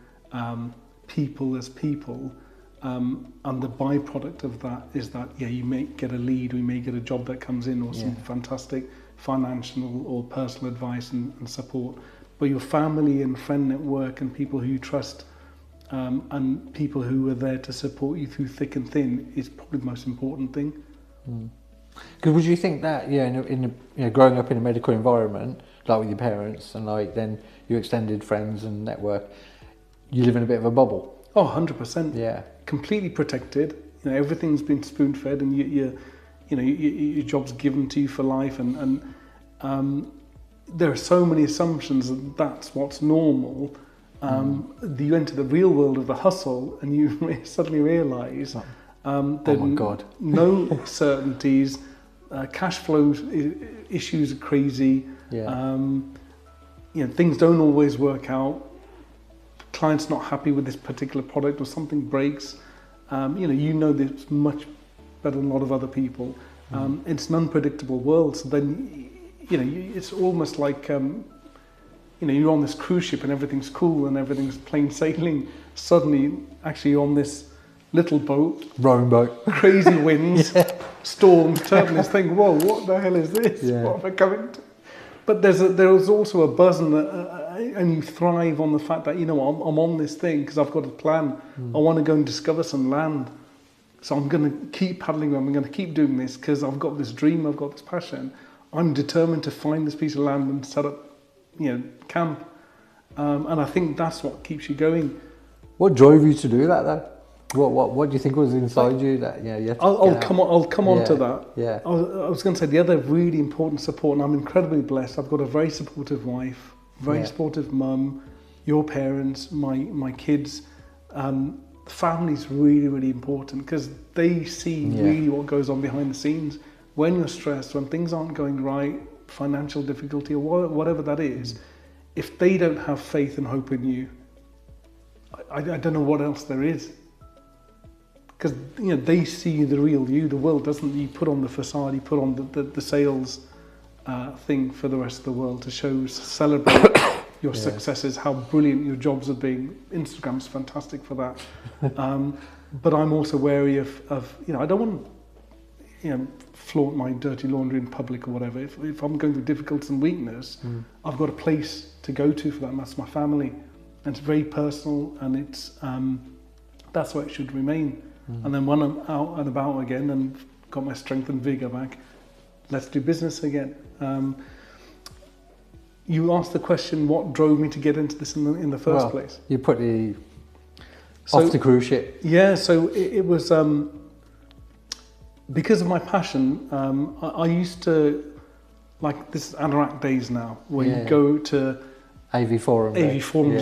people as people. And the byproduct of that is that, you may get a lead, or you may get a job that comes in, or some fantastic financial or personal advice and support. But your family and friend network and people who you trust, and people who are there to support you through thick and thin, is probably the most important thing. Because would you think that, growing up in a medical environment, like with your parents, and like then your extended friends and network, you live in a bit of a bubble? Oh, 100%. Yeah. Completely protected. Everything's been spoon-fed, and your job's given to you for life, and there are so many assumptions that that's what's normal. You enter the real world of the hustle, and you suddenly realise that no certainties, cash flow issues are crazy. Yeah. Things don't always work out. Client's not happy with this particular product, or something breaks. This much better than a lot of other people. It's an unpredictable world. So then, it's almost like, you're on this cruise ship and everything's cool and everything's plain sailing. Suddenly, actually, you're on this little boat, rowing boat, crazy winds, storms, turbulence. Think, whoa, what the hell is this? Yeah. What am I coming to? But there's also a buzz, and you thrive on the fact that, I'm on this thing because I've got a plan. I want to go and discover some land. So I'm going to keep paddling. I'm going to keep doing this because I've got this dream, I've got this passion. I'm determined to find this piece of land and set up, camp. And I think that's what keeps you going. What drove you to do that, though? What do you think was inside you that you had to I'll come on to that. Yeah. I was going to say the other really important support, and I'm incredibly blessed. I've got a very supportive wife, very supportive mum, your parents, my kids. the family's really, really important because they see really what goes on behind the scenes. When you're stressed, when things aren't going right, financial difficulty or whatever that is, if they don't have faith and hope in you, I don't know what else there is. Because they see the real you. The world doesn't. You put on the facade, you put on the sales thing for the rest of the world to celebrate your successes, how brilliant your jobs are being. Instagram's fantastic for that. But I'm also wary of I don't want flaunt my dirty laundry in public or whatever. If I'm going through difficulties and weakness, I've got a place to go to for that, and that's my family. And it's very personal, and it's that's where it should remain. And then when I'm out and about again and got my strength and vigour back, let's do business again. You asked the question, what drove me to get into this in the first place? You put off the cruise ship. Yeah, so it was because of my passion. I used to, like, this is Anorak days now, where you go to AV Forums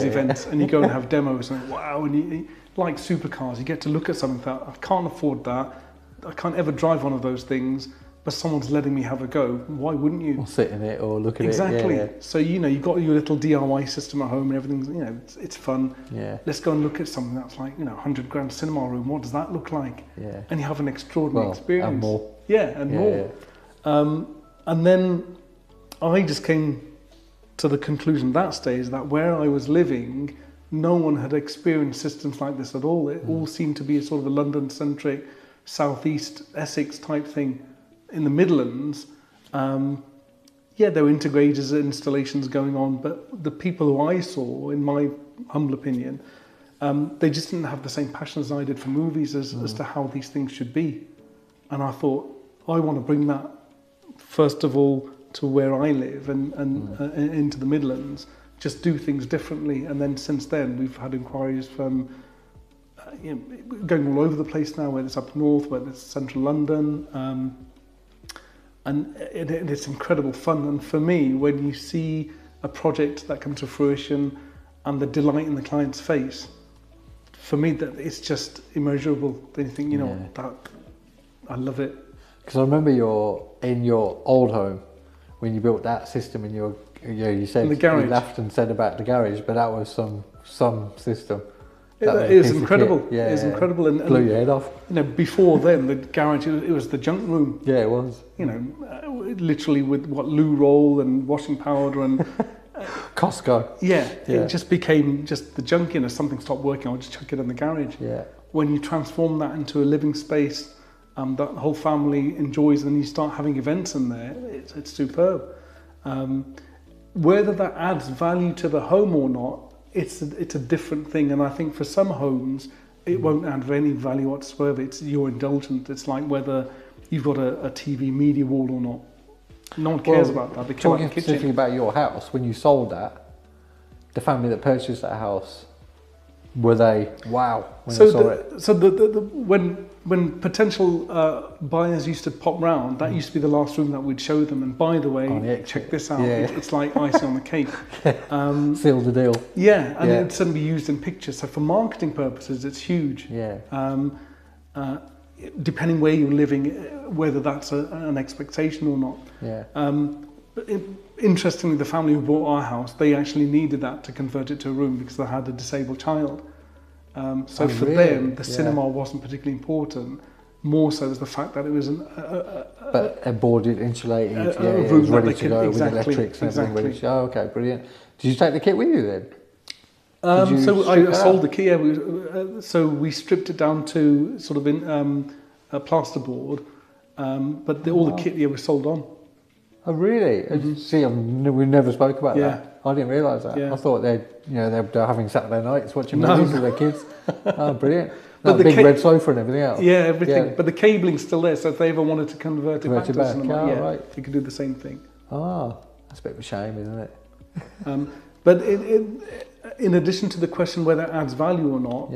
events and you go and have demos and wow, and you like supercars, you get to look at something that I can't afford that, I can't ever drive one of those things, but someone's letting me have a go. Why wouldn't you? Or sit in it or look at exactly. it. So you've got your little DIY system at home and everything's it's fun. Yeah. Let's go and look at something that's like 100 grand cinema room. What does that look like? Yeah. And you have an extraordinary experience. And more. Yeah, and more. Yeah. And then I just came to the conclusion that stage that where I was living, no one had experienced systems like this at all. It all seemed to be a sort of a London-centric, southeast Essex type thing. In the Midlands, there were integrators and installations going on, but the people who I saw, in my humble opinion, they just didn't have the same passion as I did for movies as to how these things should be. And I thought, I want to bring that, first of all, to where I live and into the Midlands, just do things differently. And then since then, we've had inquiries from going all over the place now, whether it's up north, whether it's central London, and it's incredible fun. And for me, when you see a project that comes to fruition and the delight in the client's face, for me, that it's just immeasurable. Then you think, that I love it. Because I remember in your old home, when you built that system in you said in the garage. You laughed and said about the garage, but that was some system. It was incredible. It was incredible, and blew your head off. Before then, the garage it was the junk room. Yeah, it was. Literally with loo roll and washing powder and Costco. Yeah, it just became just the junk. Something stopped working, I'll just chuck it in the garage. Yeah. When you transform that into a living space, that the whole family enjoys, and you start having events in there, it's superb. Whether that adds value to the home or not, it's a different thing. And I think for some homes, it won't add any value whatsoever. You're indulgent. It's like whether you've got a TV media wall or not. No one cares about that. They care about the kitchen. Specifically about your house, when you sold that, the family that purchased that house, were they wow when they saw it? So when potential buyers used to pop round, that used to be the last room that we'd show them. And by the way, check this out. Yeah. It's like icing on the cake. Seal the deal. Yeah, and it'd suddenly be used in pictures. So for marketing purposes, it's huge. Yeah. Depending where you're living, whether that's an expectation or not. Yeah. Interestingly, the family who bought our house, they actually needed that to convert it to a room because they had a disabled child. So for them, the cinema wasn't particularly important. More so was the fact that it was but a boarded, insulated, a it room was that ready they to could, go exactly, with electrics and exactly. everything. Oh, okay, brilliant. Did you take the kit with you then? So I sold the key. So we stripped it down to sort of a plasterboard, but all the kit was sold on. Oh really? Mm-hmm. See, we never spoke about that. I didn't realise that. Yeah. I thought they're having Saturday nights watching movies with their kids. Oh, brilliant! But the big red sofa and everything else. Yeah, everything. Yeah. But the cabling's still there, so if they ever wanted to convert it back to back. cinema, Right. they could do the same thing. Ah, that's a bit of a shame, isn't it? But in addition to the question whether it adds value or not,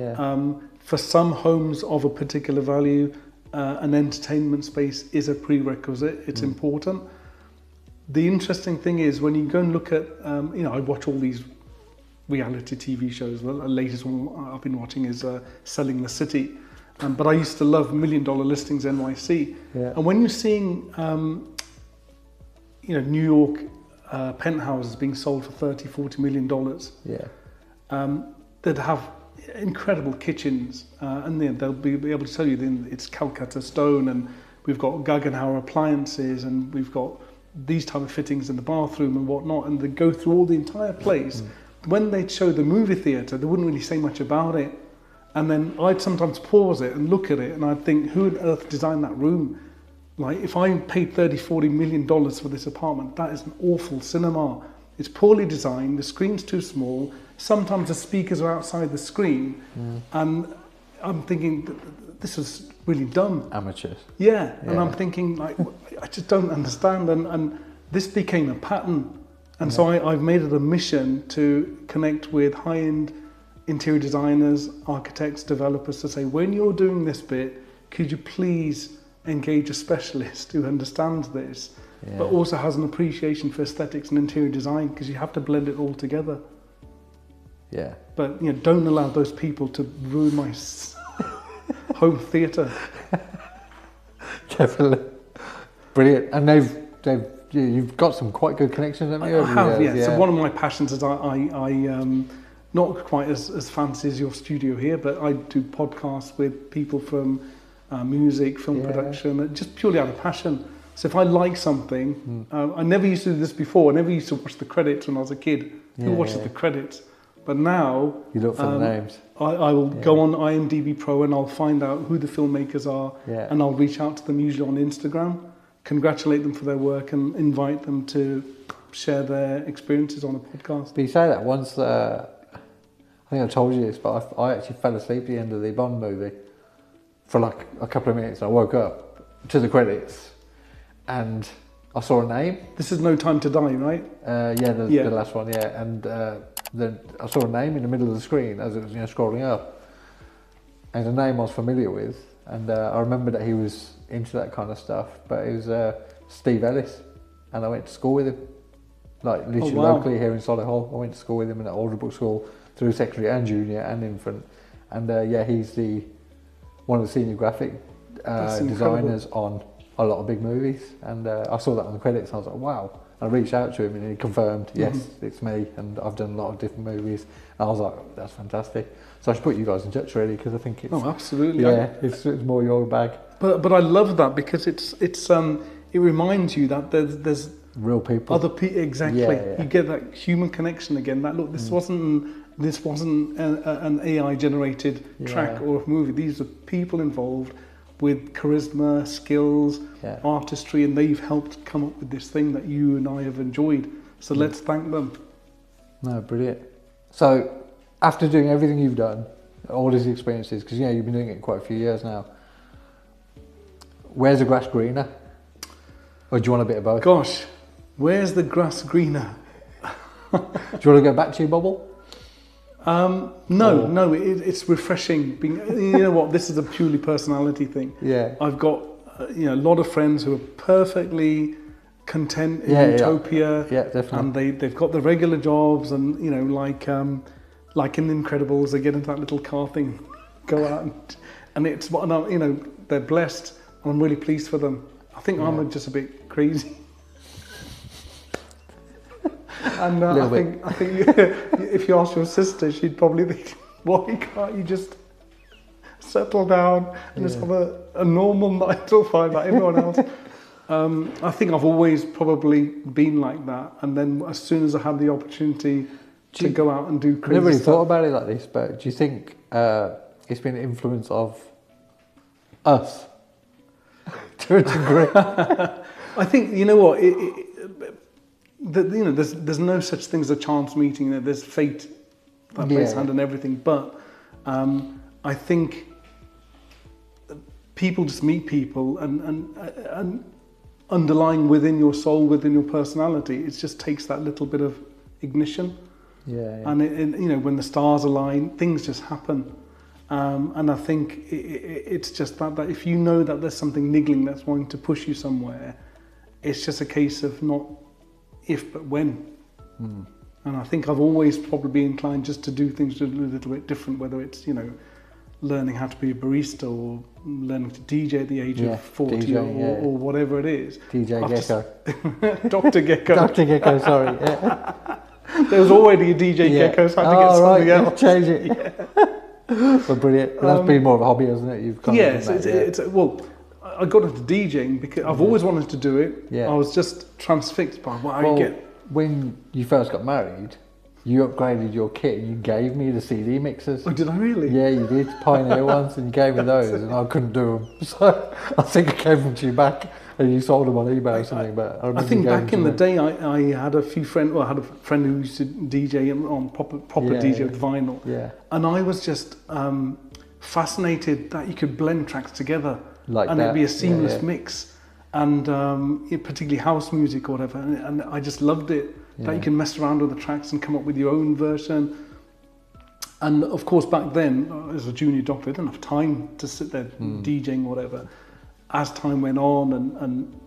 for some homes of a particular value, an entertainment space is a prerequisite. It's important. The interesting thing is when you go and look at, I watch all these reality TV shows. The latest one I've been watching is Selling the City. But I used to love $1 Million Listings NYC. Yeah. And when you're seeing, New York penthouses being sold for $30-40 million, Yeah. they'd have incredible kitchens, and they'll be able to tell you it's Calcutta stone, and we've got Guggenheim appliances, and we've got these type of fittings in the bathroom and whatnot, and they go through all the entire place. When they'd show the movie theatre, they wouldn't really say much about it. And then I'd sometimes pause it and look at it, and I'd think, who on earth designed that room? Like, if I paid $30-40 million for this apartment, that is an awful cinema. It's poorly designed, the screen's too small, sometimes the speakers are outside the screen, and I'm thinking, this is really dumb. Amateurs. Yeah, and I'm thinking, like, I just don't understand, and this became a pattern. And so I've made it a mission to connect with high-end interior designers, architects, developers, to say, when you're doing this bit, could you please engage a specialist who understands this, but also has an appreciation for aesthetics and interior design, because you have to blend it all together. Yeah. But don't allow those people to ruin my home theatre. Definitely. Brilliant. And you've got some quite good connections, haven't you? I have, yeah. So one of my passions is I not quite as fancy as your studio here, but I do podcasts with people from music, film production, just purely out of passion. So if I like something, I never used to do this before. I never used to watch the credits when I was a kid. Who watches the credits? But now you look for the names. I will go on IMDb Pro and I'll find out who the filmmakers are, and I'll reach out to them, usually on Instagram, congratulate them for their work, and invite them to share their experiences on a podcast. But you say that once, I think I told you this, but I actually fell asleep at the end of the Bond movie for like a couple of minutes. I woke up to the credits and I saw a name. This is No Time to Die, right? The last one, and then I saw a name in the middle of the screen as it was scrolling up, and a name I was familiar with, and I remember that he was into that kind of stuff, but it was Steve Ellis, and I went to school with him, like literally locally here in Solihull. I went to school with him in at Alderbrook School through secondary and junior and infant, and he's one of the senior graphic designers on a lot of big movies, and I saw that on the credits and I was like, wow. I reached out to him and he confirmed, yes, it's me, and I've done a lot of different movies. And I was like, that's fantastic. So I should put you guys in touch really, because I think it's... Oh, absolutely. Yeah, it's more your bag. But I love that, because it reminds you that there's real people. Other people, exactly. You get that human connection again. That look, this wasn't an AI generated track or a movie. These are people involved with charisma, skills, artistry, and they've helped come up with this thing that you and I have enjoyed. So let's thank them. No, brilliant. So after doing everything you've done, all these experiences, because you've been doing it quite a few years now, where's the grass greener? Or do you want a bit of both? Gosh, where's the grass greener? Do you want to go back to your bubble? No, it's refreshing. You know what? This is a purely personality thing. Yeah. I've got a lot of friends who are perfectly content in utopia. Yeah, definitely. And they've got the regular jobs, and like in Incredibles, they get into that little car thing, go out, and it's they're blessed. And I'm really pleased for them. I think I'm just a bit crazy. And I think if you ask your sister, she'd probably think, why can't you just settle down and just have a normal 9 to 5 like everyone else? I think I've always probably been like that. And then as soon as I had the opportunity to go out and do crazy I never really stuff, thought about it like this, but do you think it's been an influence of us to a degree? I think, you know what, there's no such thing as a chance meeting. There's fate that plays hand in everything. But I think people just meet people, and underlying within your soul, within your personality, it just takes that little bit of ignition. And when the stars align, things just happen. And I think it's just that if you know that there's something niggling that's wanting to push you somewhere, it's just a case of not if but when. And I think I've always probably been inclined just to do things a little bit different, whether it's, learning how to be a barista or learning to DJ at the age of 40 DJ, or whatever it is. DJ Gecko. Dr. Gecko. Dr. Gecko, sorry. Yeah. There was already a DJ Gecko, so I had to get something else. Change it. But brilliant. That's been more of a hobby, hasn't it? You've Well, I got into DJing because I've always wanted to do it. Yeah. I was just transfixed by what I get. When you first got married, you upgraded your kit and you gave me the CD mixers. Oh, did I really? Yeah, you did. Pioneer ones, and you gave me those, and I couldn't do them. So I think I gave them to you back, and you sold them on eBay or something. But I think back in the day, I had a few friends. Well, I had a friend who used to DJ on proper DJ with vinyl. Yeah. And I was just fascinated that you could blend tracks together, and it'd be a seamless mix, and particularly house music or whatever. And I just loved it. That you can mess around with the tracks and come up with your own version. And of course, back then, as a junior doctor, I didn't have time to sit there DJing or whatever. As time went on and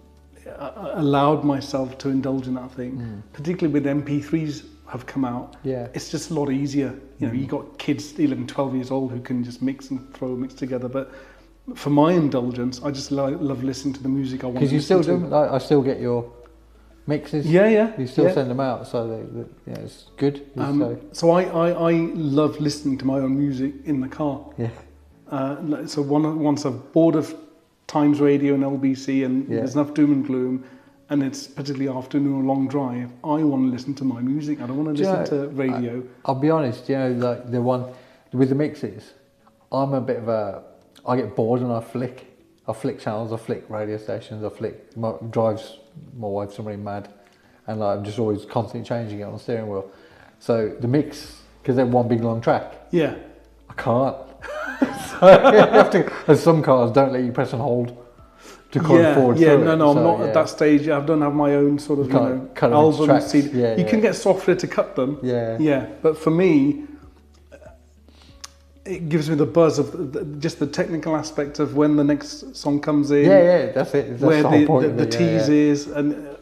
I allowed myself to indulge in that thing, particularly with MP3s have come out, it's just a lot easier. You got kids 11, 12 years old who can just mix and throw a mix together. But for my indulgence, I just love listening to the music I want to listen to. Because you still do, I still get your mixes. You still send them out, so it's good. So I love listening to my own music in the car. So once I've bored of Times Radio and LBC and there's enough doom and gloom, and it's particularly afternoon or long drive, I want to listen to my music. I don't want to listen to radio. I'll be honest, like the one with the mixes, I'm a bit of I get bored and I flick channels, I flick radio stations, drives my wife somebody mad, and I'm just always constantly changing it on the steering wheel. So the mix, because they're one big long track, I can't. So you have to, and some cars don't let you press and hold to forward through it. I'm not at that stage. I don't have my own sort of album CD. You can get software to cut them. But for me, it gives me the buzz of just the technical aspect of when the next song comes in. That's it. That's where the whole point the tease is, and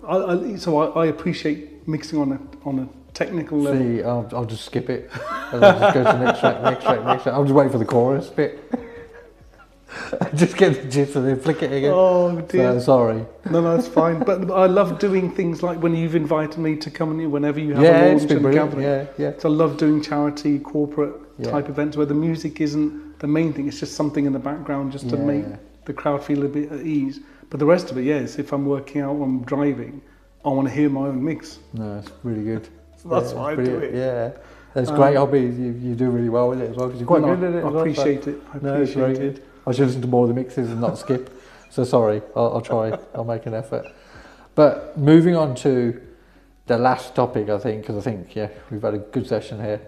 I appreciate mixing on a technical level. See, I'll just skip it, and I'll just go to the next track. I'll just wait for the chorus bit. Just get the gist and then flick it again. Oh dear. So, sorry. No, it's fine. But I love doing things like when you've invited me to come and whenever you have a launch and gathering. So I love doing charity, corporate type events where the music isn't the main thing. It's just something in the background just to make the crowd feel a bit at ease. But the rest of it, is if I'm working out or I'm driving, I want to hear my own mix. No, it's really good. So that's why I do it. Yeah. That's great hobby. You do really well with it as well because you're quite good at it. I appreciate it. I appreciate it. I should listen to more of the mixes and not skip. So sorry, I'll try. I'll make an effort. But moving on to the last topic, I think, because I think we've had a good session here.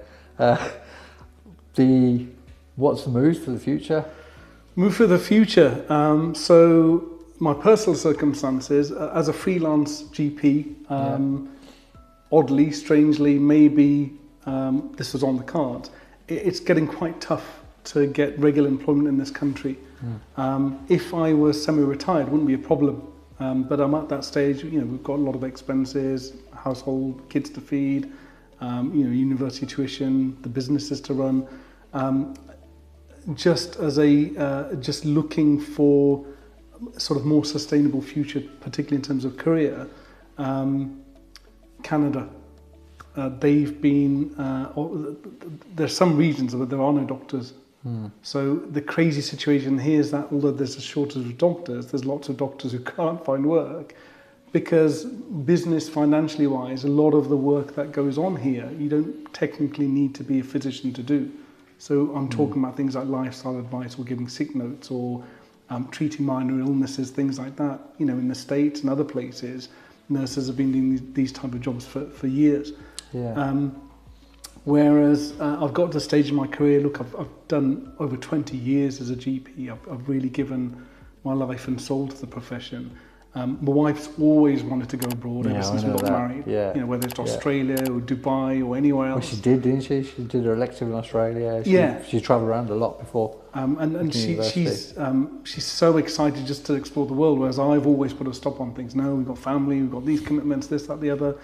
What's the move for the future? Move for the future. So my personal circumstances as a freelance GP, oddly, strangely, maybe this was on the cards. It's getting quite tough to get regular employment in this country. If I was semi-retired, it wouldn't be a problem. But I'm at that stage. We've got a lot of expenses, household, kids to feed, university tuition, the businesses to run. Just looking for sort of more sustainable future, particularly in terms of career. Canada, they've been. There's some regions where there are no doctors. So the crazy situation here is that although there's a shortage of doctors, there's lots of doctors who can't find work because business, financially wise, a lot of the work that goes on here, you don't technically need to be a physician to do. So I'm talking about things like lifestyle advice or giving sick notes or treating minor illnesses, things like that. In the States and other places, nurses have been doing these type of jobs for years. Whereas I've got to the stage in my career, look, I've done over 20 years as a GP. I've really given my life and soul to the profession. My wife's always wanted to go abroad ever since we got married. Whether it's Australia or Dubai or anywhere else. Well, she did, didn't she? She did her elective in Australia. She travelled around a lot before. And she's so excited just to explore the world, whereas I've always put a stop on things. No, we've got family, we've got these commitments, this, that, the other.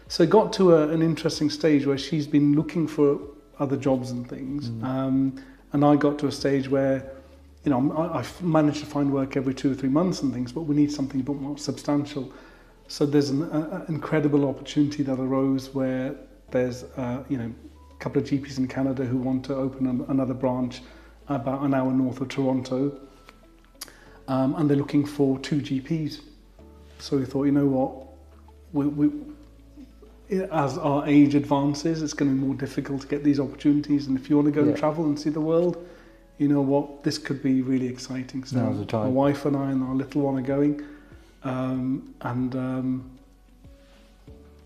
So it got to an interesting stage where she's been looking for other jobs and things. And I got to a stage where, you know, I've managed to find work every 2 or 3 months and things, but we need something a bit more substantial. So there's an incredible opportunity that arose where there's, you know, a couple of GPs in Canada who want to open another branch about an hour north of Toronto. And they're looking for 2 GPs. So we thought, you know what, as our age advances, it's going to be more difficult to get these opportunities. And if you want to go and travel and see the world, you know what, this could be really exciting. So now's the time. My wife and I and our little one are going,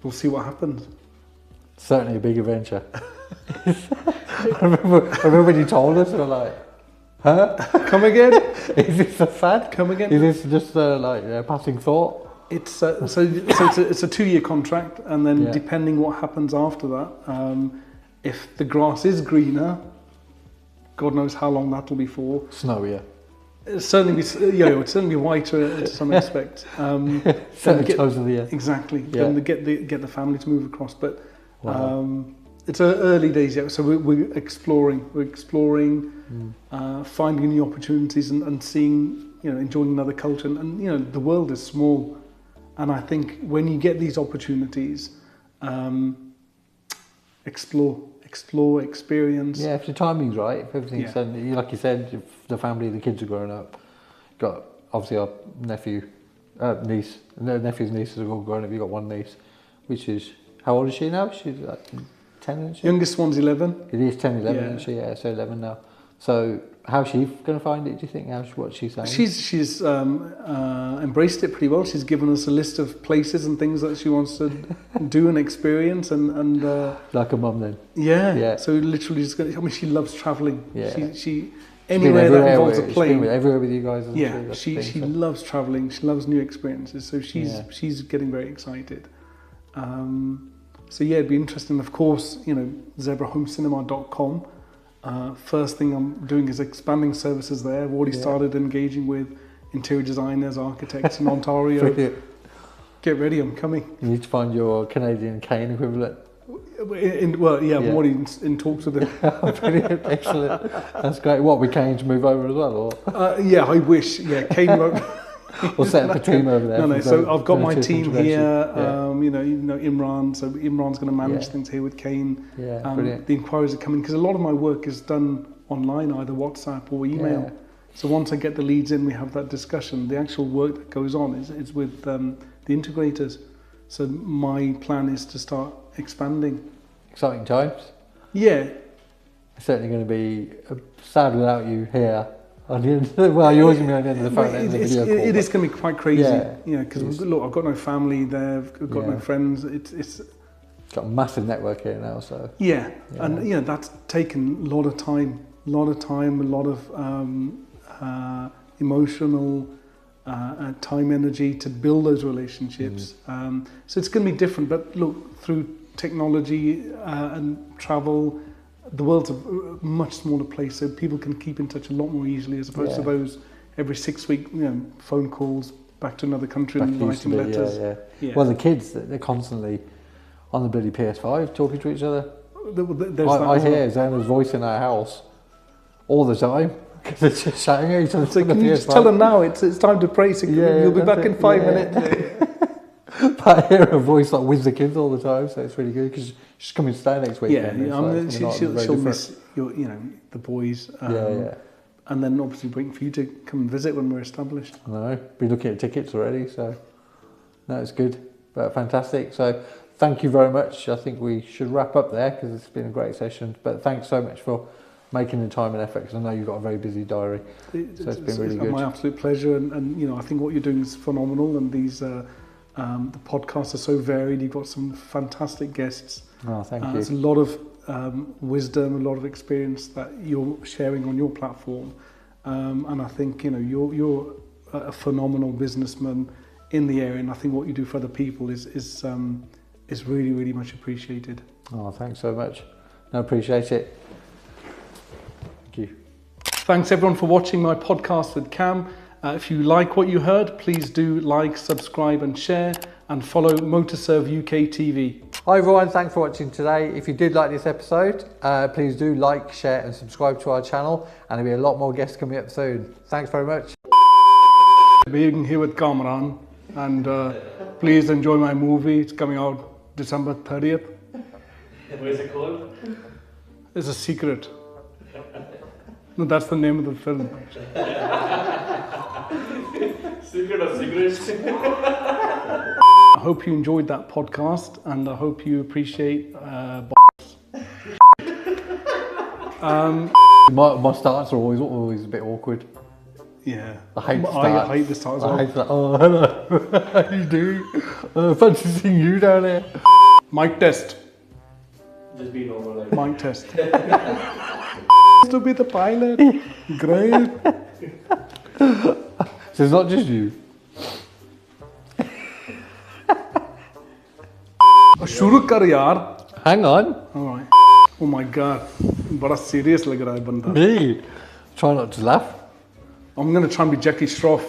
we'll see what happens. Certainly a big adventure. I remember when you told us, we were like, huh? Come again? Is this a fad? Come again? Is this just like a passing thought? It's it's a 2-year contract, and then depending what happens after that, if the grass is greener, God knows how long that'll be for. Snowier. It'll certainly be, it would certainly be whiter to some aspect. Certain times of the year. Exactly. Then get the family to move across, but it's early days yet. So we're exploring. Finding new opportunities and seeing, you know, enjoying another culture. And you know, the world is small. And I think when you get these opportunities, explore, experience. Yeah, if the timing's right, if everything's done, like you said, if the family, the kids are growing up, got obviously our niece, nephews and nieces are all grown up. You've got one niece, which is, how old is she now? She's like 10, isn't she? Youngest one's 11. It is 10, 11, isn't she? Yeah, so 11 now. So how's she going to find it, do you think? What's she saying? She's embraced it pretty well. She's given us a list of places and things that she wants to do and experience. And like a mum then? Yeah. So literally just going, I mean, she loves travelling. Yeah. She anywhere that involves a plane. Everywhere with you guys. Yeah, she loves travelling. She loves new experiences. So she's getting very excited. So yeah, it'd be interesting. Of course, you know, zebrahomecinema.com. First thing I'm doing is expanding services there. I've already started engaging with interior designers, architects in Ontario. Get ready, I'm coming. You need to find your Canadian cane equivalent. I'm already in talks with them. Brilliant, excellent. That's great. What, we Kane to move over as well? Or? Yeah, I wish. Yeah, Kane won't. We'll set up a team over there. No. So I've got my team here. You know, Imran. So Imran's going to manage things here with Kane. Yeah, brilliant. The inquiries are coming because a lot of my work is done online, either WhatsApp or email. Yeah. So once I get the leads in, we have that discussion. The actual work that goes on is with the integrators. So my plan is to start expanding. Exciting times. Yeah. It's certainly going to be sad without you here. On the end, well, you're always going to be on the end of the phone and the video call. It is going to be quite crazy, because look, I've got no family there, I've got no friends. It's got a massive network here now, so and you know that's taken a lot of time, a lot of emotional time, energy to build those relationships. So it's going to be different, but look, through technology and travel, the world's a much smaller place, so people can keep in touch a lot more easily as opposed to those every 6 week, you know, phone calls back to another country and writing letters. Yeah. Well, the kids, they're constantly on the bloody PS5 talking to each other. I hear Zana's voice in our house all the time because they're just shouting at each other. So can you just tell them now it's time to pray? So you'll be back in 5 minutes. But I hear her voice like with the kids all the time, so it's really good because she's coming to stay next week. She'll miss the boys. And then obviously waiting for you to come and visit when we're established. I know. Been looking at tickets already, so no, it's good. But fantastic. So thank you very much. I think we should wrap up there because it's been a great session. But thanks so much for making the time and effort because I know you've got a very busy diary. So it's been really good. My absolute pleasure, and you know, I think what you're doing is phenomenal, and these the podcasts are so varied. You've got some fantastic guests. Oh, thank you. There's a lot of wisdom, a lot of experience that you're sharing on your platform, and I think you're a phenomenal businessman in the area, and I think what you do for other people is really, really much appreciated. Oh, thanks so much. I appreciate it. Thank you. Thanks everyone for watching my podcast with Cam. If you like what you heard, please do like, subscribe and share. and follow MotorServe UK TV. Hi everyone, thanks for watching today. If you did like this episode, please do like, share and subscribe to our channel, and there'll be a lot more guests coming up soon. Thanks very much. Being here with Kamran, and please enjoy my movie. It's coming out December 30th. What is it called? It's a secret. No, that's the name of the film. Secret of cigarettes. I hope you enjoyed that podcast, and I hope you appreciate My starts are always a bit awkward. yeah. I hate starts. I hate the starts. I hate that. Oh, hello. How you doing? Fancy seeing you down there. Mic test. Just be normal. Like. Mic test. To be the pilot. Great. So it's not just you. शुरू कर यार. Hang on. Alright. Oh my god. बड़ा serious लग रहा है बंदा. Me. Try not to laugh. I'm gonna try and be Jackie Shroff.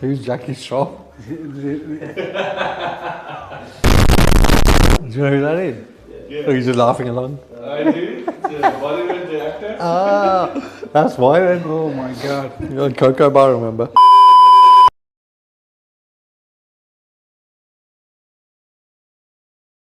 Who's Jackie Shroff? Do you know who that is? Yeah. Oh, you're just laughing along. I do. Bollywood actor. Ah, that's why then. Oh my god. You're on Cocoa Bar, remember?